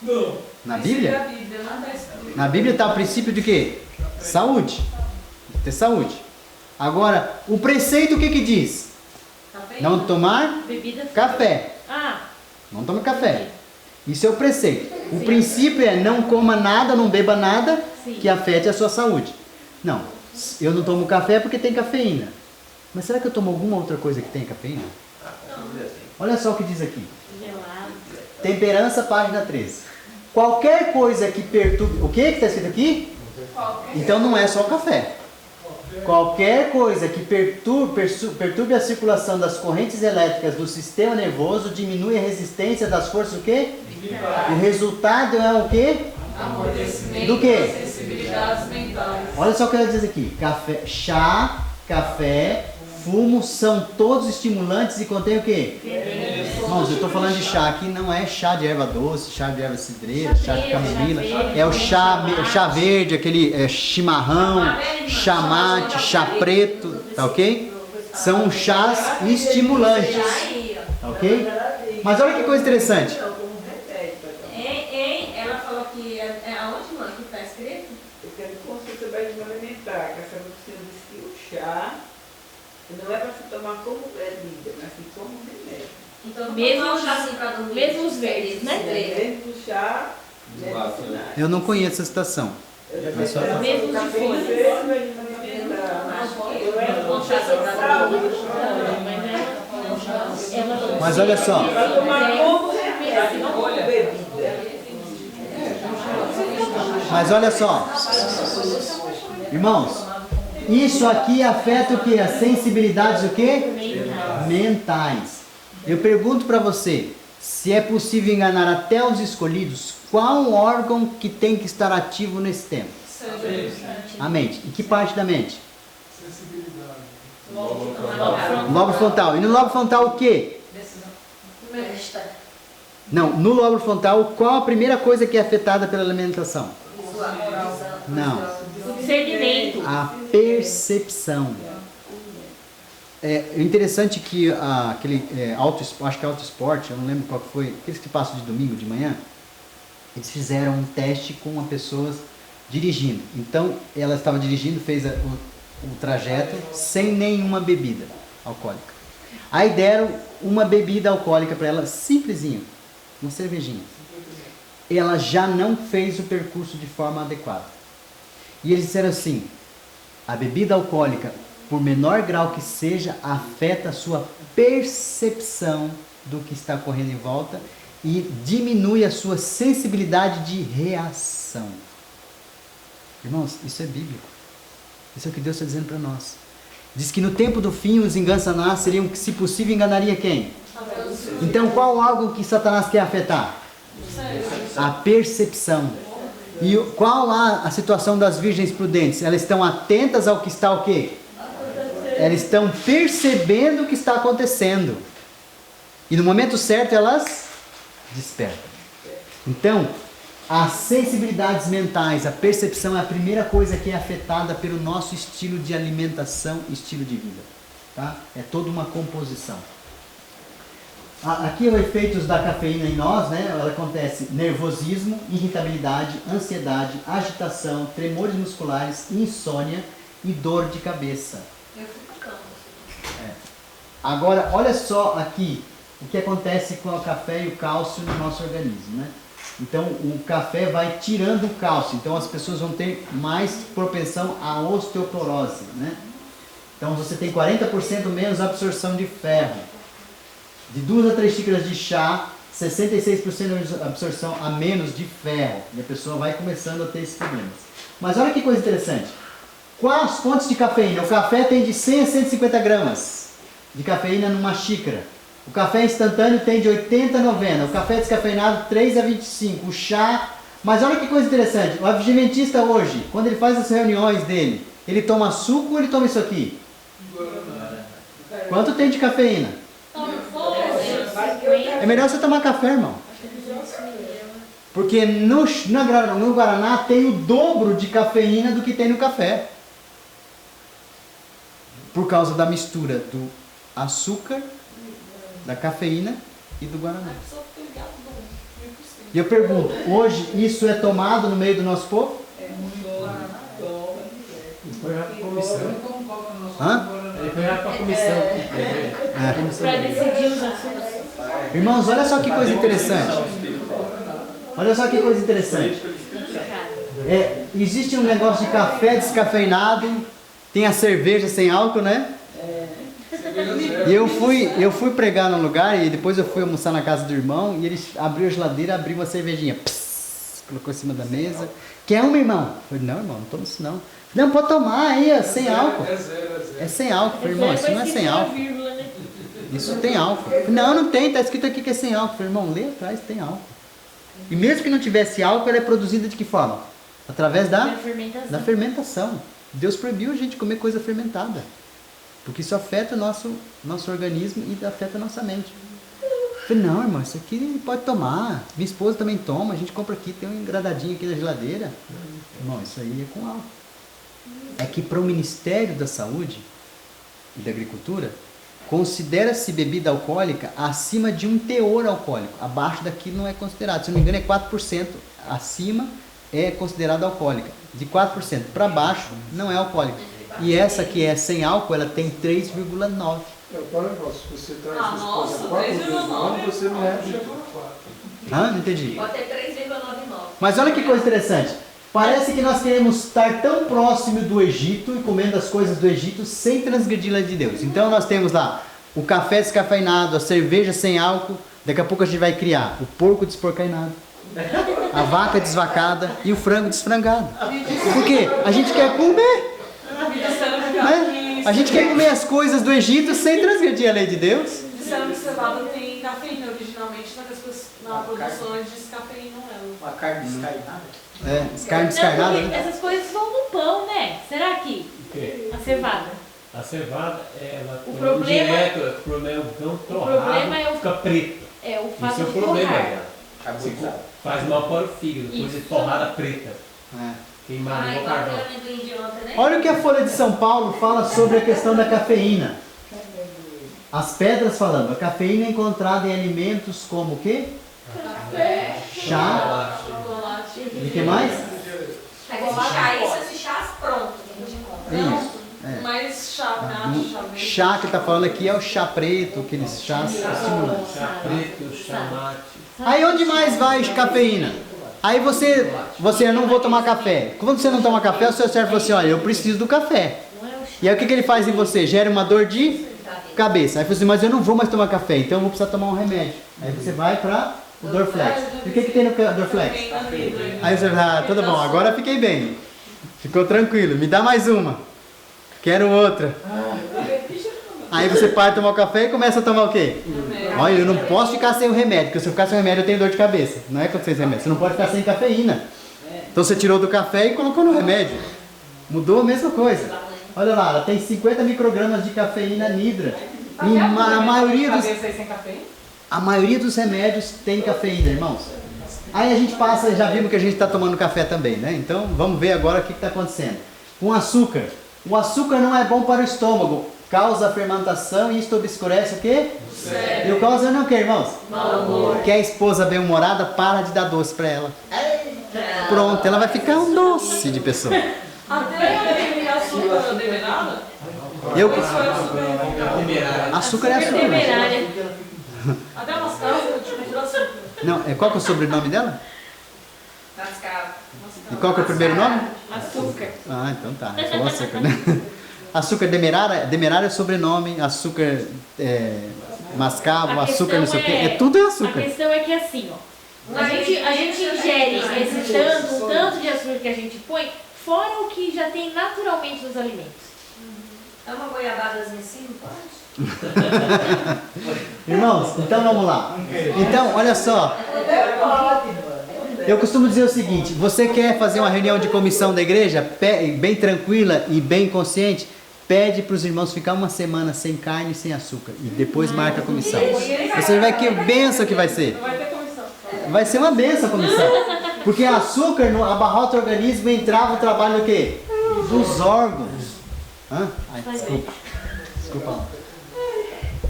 Não. Na Bíblia? Na Bíblia, não tá escrito. Na Bíblia está o princípio de quê? Saúde. Tem que ter saúde. Agora, o preceito o que que diz? Não tomar Bebida forte. café. Ah, Não tome café. Isso é o preceito. O princípio é não coma nada, não beba nada sim. que afete a sua saúde. Não, eu não tomo café porque tem cafeína. Mas será que eu tomo alguma outra coisa que tem cafeína? Olha só o que diz aqui. Gelado. Temperança, página 13. Qualquer coisa que perturbe... O que está escrito aqui? Então não é só o café. Qualquer coisa que perturbe a circulação das correntes elétricas do sistema nervoso diminui a resistência das forças o quê? O resultado é o quê? Do quê? Sensibilidades mentais. Olha só o que ela diz aqui. Café, chá, café, fumo são todos estimulantes e contém o quê? Irmãos, eu estou falando de chá aqui, não é chá de erva doce, chá de erva cidreira, chá de camomila. É o chá verde, aquele chimarrão, chá mate, chá preto, tá ok? São chás estimulantes, tá ok? Mas olha que coisa interessante. Ela falou que é aonde, mano, que está escrito? Eu quero consulta básica alimentar, que essa medicina diz que o chá não é para se tomar como bebida, mas sim como remédio. Então, Mesmo não os- chá assim para dormir. mesmo os verdes, né? Mesmo o chá medicinal. Eu não conheço essa citação. Mas só- Mesmo de Café folha. verde alimentar. Eu era Não chá assim para dormir. Mas olha só. para tomar como remédio, não como bebida. Mas olha só. Irmãos, isso aqui afeta o que? As sensibilidades o quê? Mentais. Eu pergunto para você, se é possível enganar até os escolhidos, qual órgão que tem que estar ativo nesse tempo? A mente. E que parte da mente? Sensibilidade. O lobo frontal. E no lobo frontal o quê? Não, no lobo frontal, qual a primeira coisa que é afetada pela alimentação? Não. O discernimento. A percepção. É interessante que aquele acho que é Auto Esporte, eu não lembro qual que foi, aqueles que passam de domingo de manhã, eles fizeram um teste com uma pessoa dirigindo. Então, ela estava dirigindo, fez o trajeto sem nenhuma bebida alcoólica. Aí deram uma bebida alcoólica para ela, simplesinha, uma cervejinha. Ela já não fez o percurso de forma adequada. E eles disseram assim, a bebida alcoólica, por menor grau que seja, afeta a sua percepção do que está correndo em volta e diminui a sua sensibilidade de reação. Irmãos, isso é bíblico. Isso é o que Deus está dizendo para nós. Diz que no tempo do fim os enganos de Satanás seriam, se possível, enganaria quem? Então qual algo que Satanás quer afetar? A percepção. E qual a situação das virgens prudentes? Elas estão atentas ao que está o quê? Elas estão percebendo o que está acontecendo. E no momento certo elas despertam. Então, as sensibilidades mentais, a percepção é a primeira coisa que é afetada pelo nosso estilo de alimentação, estilo de vida. Tá? É toda uma composição. Aqui os efeitos da cafeína em nós, né? Ela acontece nervosismo, irritabilidade, ansiedade, agitação, tremores musculares, insônia e dor de cabeça. Agora, olha só aqui o que acontece com o café e o cálcio no nosso organismo, né? Então, o café vai tirando o cálcio, então as pessoas vão ter mais propensão à osteoporose, né? Então, você tem 40% menos absorção de ferro. De 2 a 3 xícaras de chá, 66% de absorção a menos de ferro. E a pessoa vai começando a ter esses problemas. Mas olha que coisa interessante. Quais as fontes de cafeína? O café tem de 100 a 150 gramas de cafeína numa xícara. O café instantâneo tem de 80 a 90. O café descafeinado, 3 a 25. O chá... Mas olha que coisa interessante. O adventista hoje, quando ele faz as reuniões dele, ele toma suco ou ele toma isso aqui? Quanto tem de cafeína? É melhor você tomar café, irmão. Porque no Guaraná tem o dobro de cafeína do que tem no café. Por causa da mistura do açúcar, da cafeína e do Guaraná. E eu pergunto, hoje isso é tomado no meio do nosso povo? Hã? Ele foi lá para a comissão. Para decidir os assuntos. Irmãos, olha só que coisa interessante. Olha só que coisa interessante. Existe um negócio de café descafeinado, tem a cerveja sem álcool, né? E eu fui pregar num lugar e depois eu fui almoçar na casa do irmão e ele abriu a geladeira, abriu uma cervejinha. Pss, colocou em cima da mesa. Quer uma, irmão? Eu falei, não, irmão, não tomo isso não. Não, pode tomar aí, é sem álcool. É sem álcool. Eu falei, irmão, isso não é sem álcool. Isso tem álcool. Não, não tem, está escrito aqui que é sem álcool. Eu falei, irmão, lê atrás, tem álcool. E mesmo que não tivesse álcool, ela é produzida de que forma? Através da fermentação. Deus proibiu a gente comer coisa fermentada. Porque isso afeta o nosso organismo e afeta a nossa mente. Eu falei, não, irmão, isso aqui pode tomar. Minha esposa também toma, a gente compra aqui, tem um engradadinho aqui na geladeira. Irmão, isso aí é com álcool. É que para o Ministério da Saúde e da Agricultura, considera-se bebida alcoólica acima de um teor alcoólico. Abaixo daquilo não é considerado. Se não me engano, é 4%. Acima é considerada alcoólica. De 4% para baixo não é alcoólica. E essa que é sem álcool, ela tem 3,9. Olha, se você traz sua esposa 4 vezes no ano, você não é. Não entendi. Pode ter 3,99. Mas olha que coisa interessante. Parece que nós queremos estar tão próximo do Egito e comendo as coisas do Egito sem transgredir a lei de Deus. Então nós temos lá o café descafeinado, a cerveja sem álcool. Daqui a pouco a gente vai criar o porco desporcainado, a vaca desvacada e o frango desfrangado. Por quê? A gente quer comer. Né? A gente quer comer as coisas do Egito sem transgredir a lei de Deus. Disseram que cevada tem cafeína originalmente, mas na produção eles descafeinam ela. Uma carne descarnada? Carne descarnada, né? Essas coisas vão no pão, né? Será que? A cevada. A cevada, ela o problema, direto, o problema é o pão torrado, fica preto. É o fato Isso é o de problema torrar. Faz mal para o fígado, coisa de torrada preta. Queimada no carvão. Olha o que a Folha de São Paulo fala sobre a questão da cafeína. As pedras falando, a cafeína é encontrada em alimentos como o quê? Café, chá. E o que mais? Esses chás prontos. Isso. Mais chá, chá que está falando aqui é o chá preto, aqueles chás estimulantes. Chá preto, chá mate. Aí onde mais vai cafeína? Aí você eu não vou tomar café. Quando você não toma café, o seu cérebro fala assim, olha, eu preciso do café. E aí o que ele faz em você? Gera uma dor de cabeça. Aí você diz, mas eu não vou mais tomar café, então eu vou precisar tomar um remédio. Aí você vai para o Dorflex. E o que tem no Dorflex? Aí você fala, tudo bom, agora fiquei bem. Ficou tranquilo, me dá mais uma. Quero outra. Aí você para de tomar o café e começa a tomar o quê? Olha, eu não posso ficar sem o remédio, porque se eu ficar sem o remédio eu tenho dor de cabeça. Não é quando você tem remédio, você não pode ficar sem cafeína. Então você tirou do café e colocou no remédio. Mudou a mesma coisa. Olha lá, ela tem 50 microgramas de cafeína anidra. E a maioria dos remédios tem cafeína, irmãos. Aí a gente passa, já vimos que a gente está tomando café também, né? Então vamos ver agora o que está acontecendo. Com açúcar. O açúcar não é bom para o estômago. Causa fermentação e isto obscurece o quê? E o causa não o quê, irmãos? Quer a esposa bem-humorada, para de dar doce para ela. Pronto, ela vai ficar um doce de pessoa. Até aquele açúcar demerara? Açúcar é açúcar. Até umas casas, tipo, de açúcar. Não, qual que é o sobrenome dela? Mascavo. E qual que é o primeiro nome? Açúcar. Ah, então tá. É só açúcar, né? Açúcar demerara. Demerara é sobrenome. Açúcar mascavo, açúcar não sei o quê. É tudo açúcar. A questão é que assim, ó. A gente ingere esse tanto de açúcar que a gente põe, fora o que já tem naturalmente nos alimentos. É uma goiabadazinha assim, não pode? Irmãos, então vamos lá. Então, olha só. Eu costumo dizer o seguinte: você quer fazer uma reunião de comissão da igreja, bem tranquila e bem consciente, pede para os irmãos ficar uma semana sem carne e sem açúcar. E depois marca a comissão. Você vai ver que benção que vai ser. Vai ser uma benção a comissão. Porque açúcar abarrota o organismo e entrava o trabalho do quê? Dos órgãos. Ai, desculpa.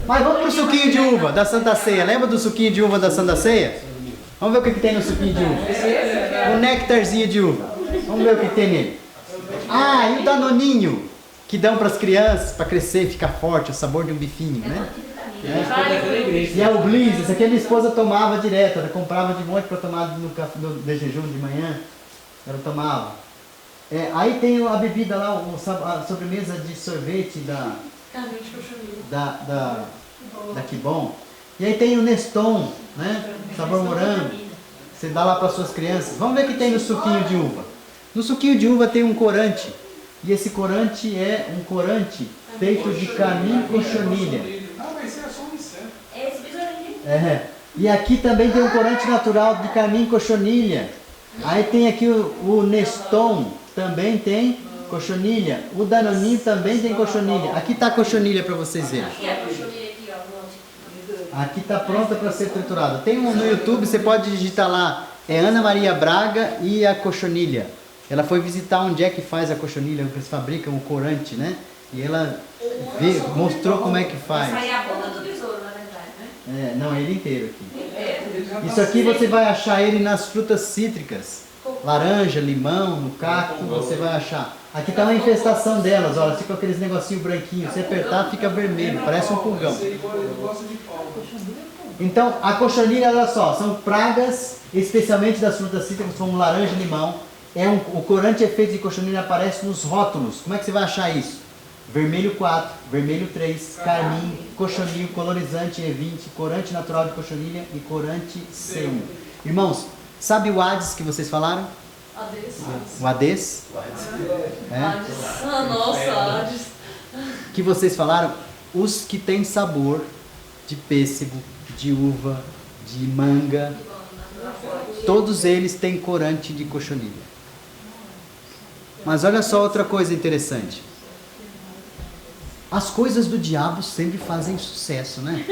Mas vamos pro suquinho de uva da Santa Ceia. Lembra do suquinho de uva da Santa Ceia? Vamos ver o que tem no suquinho de uva. O néctarzinho de uva. Vamos ver o que tem nele. Ah, e o danoninho que dão para as crianças para crescer e ficar forte, o sabor de um bifinho, né? E é o Bliss, esse aqui a minha esposa tomava direto, ela comprava de monte para tomar no café de jejum de manhã, ela tomava. Aí tem a bebida lá, a sobremesa de sorvete da Kibon. E aí tem o Neston, né? Sabor morango. Você dá lá para suas crianças. Vamos ver o que tem no suquinho de uva. No suquinho de uva tem um corante. E esse corante é um corante feito de carmim com cochonilha. E aqui também tem um corante natural de carmim com cochonilha. Aí tem aqui o Neston, também tem cochonilha. O Danoninho também tem cochonilha. Aqui está a cochonilha para vocês verem. Aqui está pronta para ser triturada. Tem um no YouTube, você pode digitar lá. É Ana Maria Braga e a cochonilha. Ela foi visitar onde é que faz a cochonilha, onde eles fabricam o corante, né? E ela mostrou como é que faz. Essa aí é a ponta do besouro, na verdade, né? Não, ele inteiro aqui. Isso aqui você vai achar ele nas frutas cítricas. Laranja, limão, no cacto, você vai achar. Aqui está uma infestação delas, olha, fica aqueles negocinho branquinho. Se apertar, fica vermelho, parece um pulgão. Então, a cochonilha, olha só, são pragas, especialmente das frutas cítricas, como laranja e limão. O corante é feito de cochonilha, aparece nos rótulos. Como é que você vai achar isso? Vermelho 4, vermelho 3, carmim, cochonilho, colorizante E20, corante natural de cochonilha e corante C1. Irmãos, sabe o Hades que vocês falaram? O Hades? Nossa, Hades. Que vocês falaram? Os que têm sabor de pêssego, de uva, de manga, todos eles têm corante de cochonilha. Mas olha só outra coisa interessante. As coisas do diabo sempre fazem sucesso, né?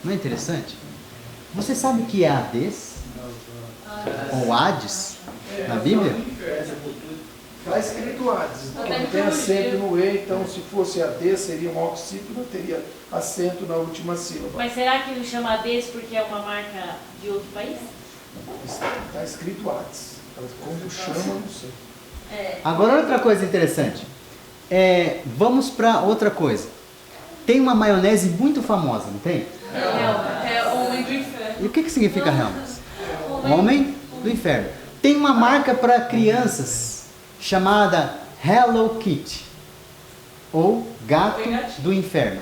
Não é interessante? Você sabe o que é Hades? Ou Hades? Na Bíblia? Está escrito Hades, porque tem acento no E, então se fosse Hades seria um oxítono, teria acento na última sílaba. Mas será que ele chama Hades porque é uma marca de outro país? Está escrito Hades. Como chama, não sei. Agora outra coisa interessante. Vamos para outra coisa. Tem uma maionese muito famosa, não tem? É homem do inferno. E o que significa Helmas? Homem do inferno. Tem uma marca para crianças chamada Hello Kitty, ou Gato do Inferno.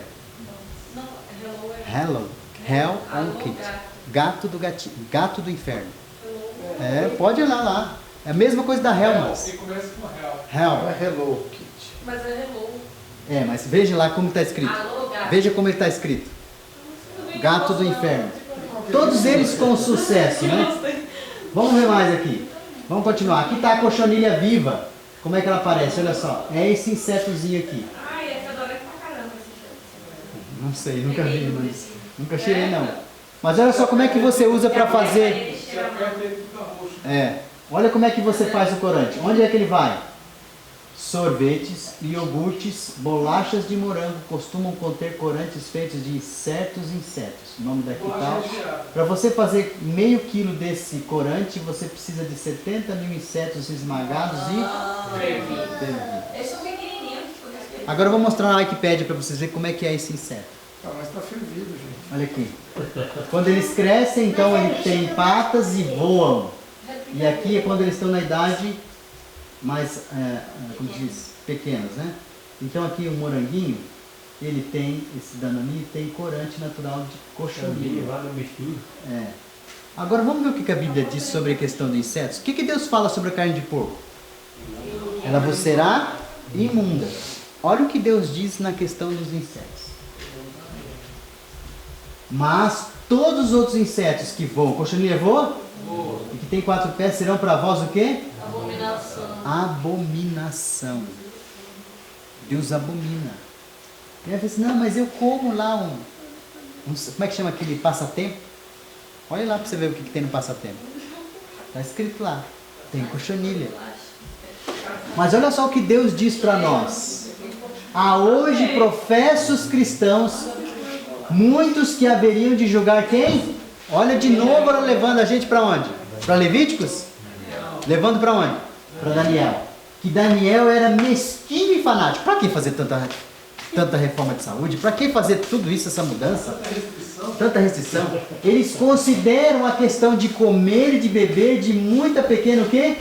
Hello Kitty. Gato do Inferno. Pode olhar lá. É a mesma coisa da Helmas. começa com Hell. É Hello Kitty. Mas é hello. Mas veja lá como está escrito. Veja como está escrito. Gato do Inferno. Todos eles com sucesso, né? Vamos ver mais aqui. Vamos continuar. Aqui está a cochonilha viva. como é que ela aparece? Olha só, é esse insetozinho aqui. Ai, é fedorento pra caramba esse inseto. Não sei, nunca vi, mas nunca cheirei não. Mas olha só como é que você usa para fazer. Olha como é que você faz o corante. Onde é que ele vai? Sorvetes, iogurtes, bolachas de morango costumam conter corantes feitos de certos insetos. O nome daqui tal. Para você fazer meio quilo desse corante, você precisa de 70 mil insetos esmagados e fervidos. Eles são pequenininhos. Agora eu vou mostrar na Wikipédia para vocês verem como é que é esse inseto. Mas está fervido, gente. Olha aqui. Quando eles crescem, então eles têm patas e voam. E aqui é quando eles estão na idade mais, como diz, pequenos, né? Então aqui o moranguinho, ele tem, esse danoninho tem corante natural de cochonilha. Agora vamos ver o que a Bíblia diz sobre a questão dos insetos. O que Deus fala sobre a carne de porco? Ela vos será imunda. Olha o que Deus diz na questão dos insetos. Mas todos os outros insetos que voam, cochonilha voa? E que tem 4 pés serão para vós o quê? Abominação. Abominação. Deus abomina. E aí assim, não, mas eu como lá como é que chama aquele passatempo? Olha lá para você ver o que tem no passatempo. Está escrito lá. Tem cochonilha. Mas olha só o que Deus diz para nós. Há hoje professos cristãos, muitos que haveriam de julgar quem? Olha de novo ela levando a gente para onde? Para Levíticos? Levando para onde? Para Daniel. Que Daniel era mesquinho e fanático. Para que fazer tanta reforma de saúde? Para que fazer tudo isso, essa mudança? Tanta restrição. Eles consideram a questão de comer e de beber de muita pequena o quê?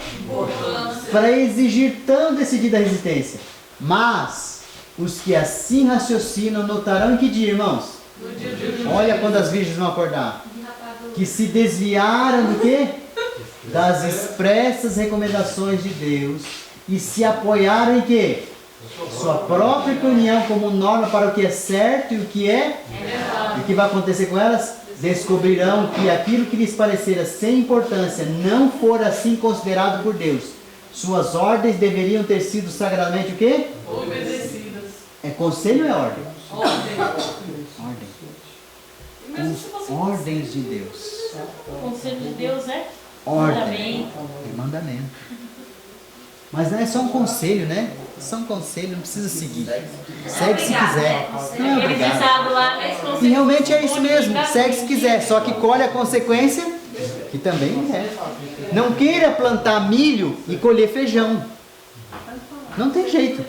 Para exigir tão decidida resistência. Mas os que assim raciocinam notarão em que dia, irmãos? Olha quando as virgens vão acordar. Que se desviaram do quê? Das expressas recomendações de Deus e se apoiaram em quê? Sua própria opinião como norma para o que é certo e o que é? E o que vai acontecer com elas? Descobrirão que aquilo que lhes parecera sem importância não for assim considerado por Deus. Suas ordens deveriam ter sido sagradamente o quê? Obedecidas. É conselho ou é ordem? Ordens de Deus. O conselho de Deus é Ordem. É mandamento. Mas não é só um conselho, né? É só um conselho, não precisa seguir. Segue se quiser. Não é obrigado. E realmente é isso mesmo. Segue se quiser. Só que colhe a consequência que também é. Não queira plantar milho e colher feijão. Não tem jeito.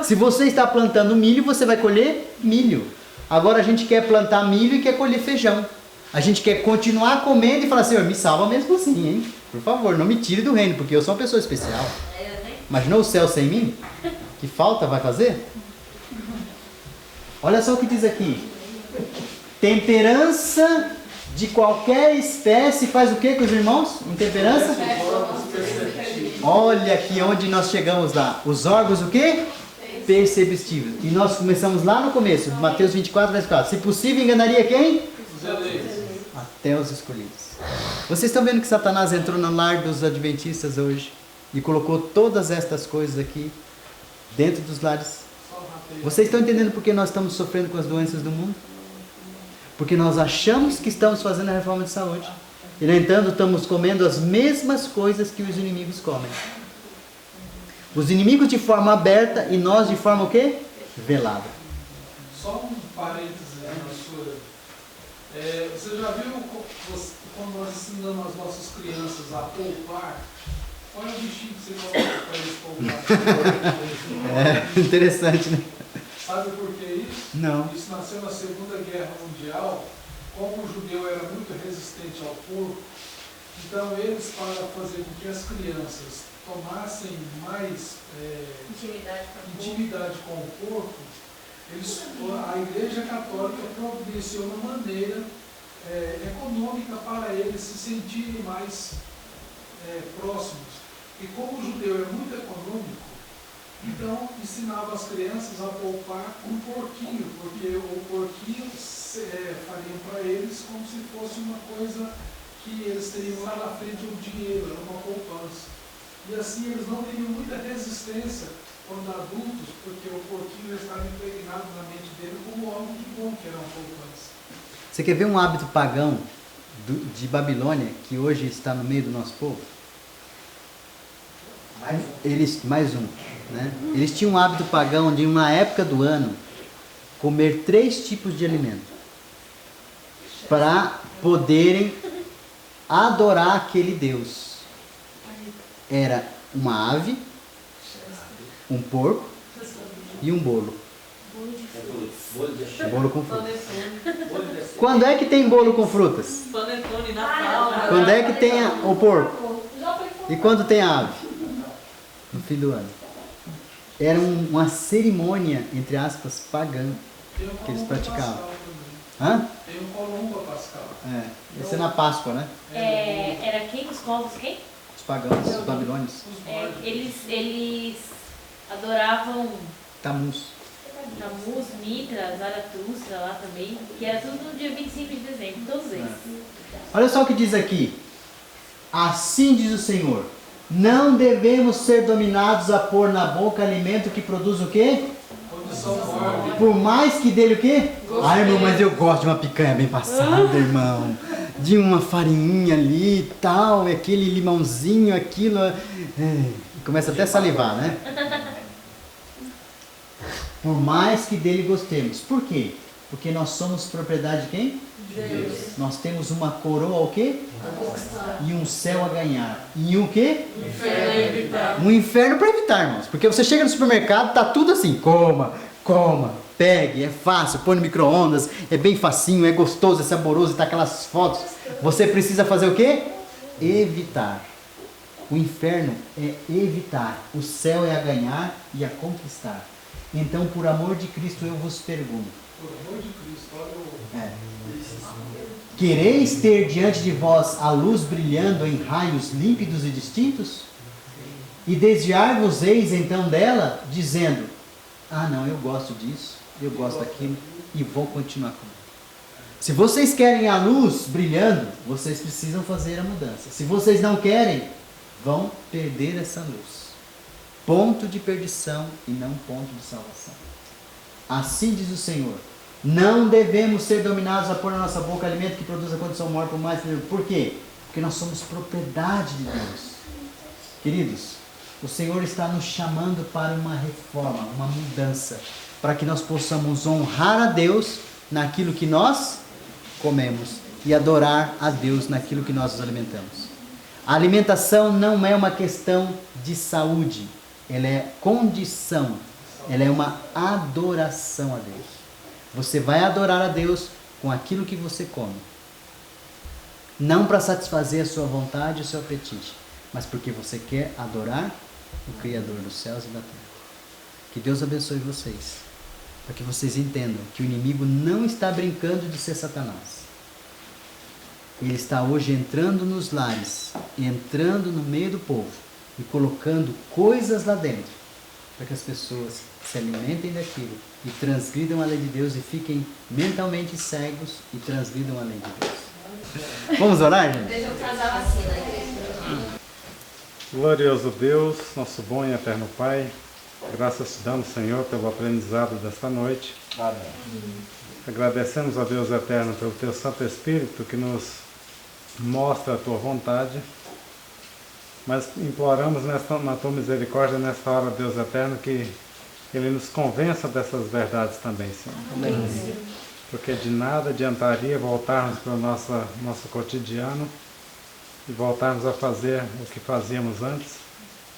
Se você está plantando milho, você vai colher milho. Agora a gente quer plantar milho e quer colher feijão. A gente quer continuar comendo e falar, Senhor, me salva mesmo assim, hein? Por favor, não me tire do reino, porque eu sou uma pessoa especial. Imaginou o céu sem mim? Que falta vai fazer? Olha só o que diz aqui. Temperança de qualquer espécie faz o que com os irmãos? Intemperança? Olha aqui onde nós chegamos lá. Os órgãos o quê? Perceptíveis. E nós começamos lá no começo, Mateus 24, verso 4. Se possível, enganaria quem? Até os escolhidos. Vocês estão vendo que Satanás entrou no lar dos adventistas hoje e colocou todas estas coisas aqui dentro dos lares. Vocês estão entendendo por que nós estamos sofrendo com as doenças do mundo? Porque nós achamos que estamos fazendo a reforma de saúde e, no entanto, estamos comendo as mesmas coisas que os inimigos comem. Os inimigos de forma aberta e nós de forma o quê? Velada. Só um parênteses aí na sua. Você já viu quando nós ensinamos as nossas crianças a poupar? Olha o bichinho que você coloca para eles pouparem. É interessante, né? Sabe por que isso? Não. Isso nasceu na Segunda Guerra Mundial. Como o judeu era muito resistente ao porco, então eles, para fazer com que as crianças tomassem mais intimidade com o porco, a Igreja Católica providenciou uma maneira econômica para eles se sentirem mais próximos. E como o judeu é muito econômico, então ensinava as crianças a poupar um porquinho, porque o porquinho faria para eles como se fosse uma coisa que eles teriam lá na frente, um dinheiro, era uma poupança. E assim eles não teriam muita resistência quando adultos, porque o porquinho já estava impregnado na mente dele como algo de bom, que era um pouco antes. Você quer ver um hábito pagão de Babilônia, que hoje está no meio do nosso povo? Mais um, né? Eles tinham um hábito pagão de, uma época do ano, comer 3 tipos de alimento para poderem adorar aquele Deus. Era uma ave, um porco e um bolo. Bolo com frutas. Quando é que tem bolo com frutas? Panetone, Natal. Quando é que tem o porco? E quando tem a ave? No fim do ano. Era uma cerimônia, entre aspas, pagã que eles praticavam. Hã? Tem um colombo pascal. Esse é na Páscoa, né? Era quem? Os povos quem? Os pagãos, os babilônios. Eles adoravam Tamuz, Mitra, Zaratustra lá também, que era tudo no dia 25 de dezembro, todos eles. Olha só o que diz aqui. Assim diz o Senhor: não devemos ser dominados a pôr na boca alimento que produz o quê? Por mais que dele o quê? Ah, irmão, mas eu gosto de uma picanha bem passada, irmão. De uma farinha ali e tal, aquele limãozinho, aquilo. Começa até a salivar, né? Por mais que dele gostemos. Por quê? Porque nós somos propriedade de quem? Deus. Nós temos uma coroa o quê? E um céu a ganhar. E o quê? Inferno a evitar. Um inferno para evitar, irmãos. Porque você chega no supermercado, tá tudo assim, coma, pegue, é fácil, põe no micro-ondas, é bem facinho, é gostoso, é saboroso, tá aquelas fotos. Você precisa fazer o quê? Evitar. O inferno é evitar. O céu é a ganhar e a conquistar. Então, por amor de Cristo, eu vos pergunto. Por amor de Cristo, olha o... Quereis ter diante de vós a luz brilhando em raios límpidos e distintos? E desviar-vos-eis então dela, dizendo: ah não, eu gosto disso, eu gosto daquilo, e vou continuar com ela. Se vocês querem a luz brilhando, vocês precisam fazer a mudança. Se vocês não querem, vão perder essa luz. Ponto de perdição e não ponto de salvação. Assim diz o Senhor: não devemos ser dominados a pôr na nossa boca alimento que produz a condição maior por mais. Por quê? Porque nós somos propriedade de Deus. Queridos, o Senhor está nos chamando para uma reforma, uma mudança, para que nós possamos honrar a Deus naquilo que nós comemos e adorar a Deus naquilo que nós nos alimentamos. A alimentação não é uma questão de saúde, ela é condição, ela é uma adoração a Deus. Você vai adorar a Deus com aquilo que você come. Não para satisfazer a sua vontade e o seu apetite, mas porque você quer adorar o Criador dos céus e da terra. Que Deus abençoe vocês, para que vocês entendam que o inimigo não está brincando de ser Satanás. Ele está hoje entrando nos lares, entrando no meio do povo e colocando coisas lá dentro, para que as pessoas se alimentem daquilo e transgridam a lei de Deus e fiquem mentalmente cegos e transgridam a lei de Deus. Vamos orar, gente? Deixa eu casar a vacina aí. Glorioso Deus, nosso bom e eterno Pai, graças te damos, Senhor, pelo aprendizado desta noite. Amém. Agradecemos a Deus eterno pelo teu Santo Espírito que nos mostra a tua vontade, mas imploramos na tua misericórdia nesta hora, Deus eterno, que Ele nos convença dessas verdades também, Senhor. Amém. Porque de nada adiantaria voltarmos para o nosso cotidiano e voltarmos a fazer o que fazíamos antes.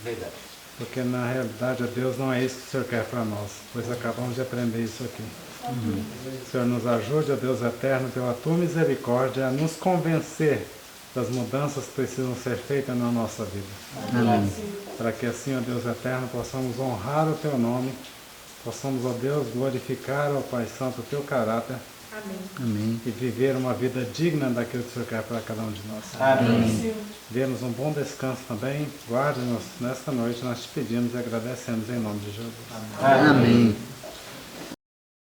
Verdade. Porque na realidade, Deus, não é isso que o Senhor quer para nós, pois acabamos de aprender isso aqui. O Senhor nos ajude, ó Deus eterno, pela tua misericórdia, a nos convencer das mudanças que precisam ser feitas na nossa vida. Amém. Para que assim, ó Deus eterno, possamos honrar o teu nome, possamos, ó Deus, glorificar, ó Pai Santo, o teu caráter. Amém. E viver uma vida digna daquilo que o Senhor quer para cada um de nós. Amém. Dê-nos um bom descanso também, guarde-nos nesta noite, nós te pedimos e agradecemos em nome de Jesus. Amém.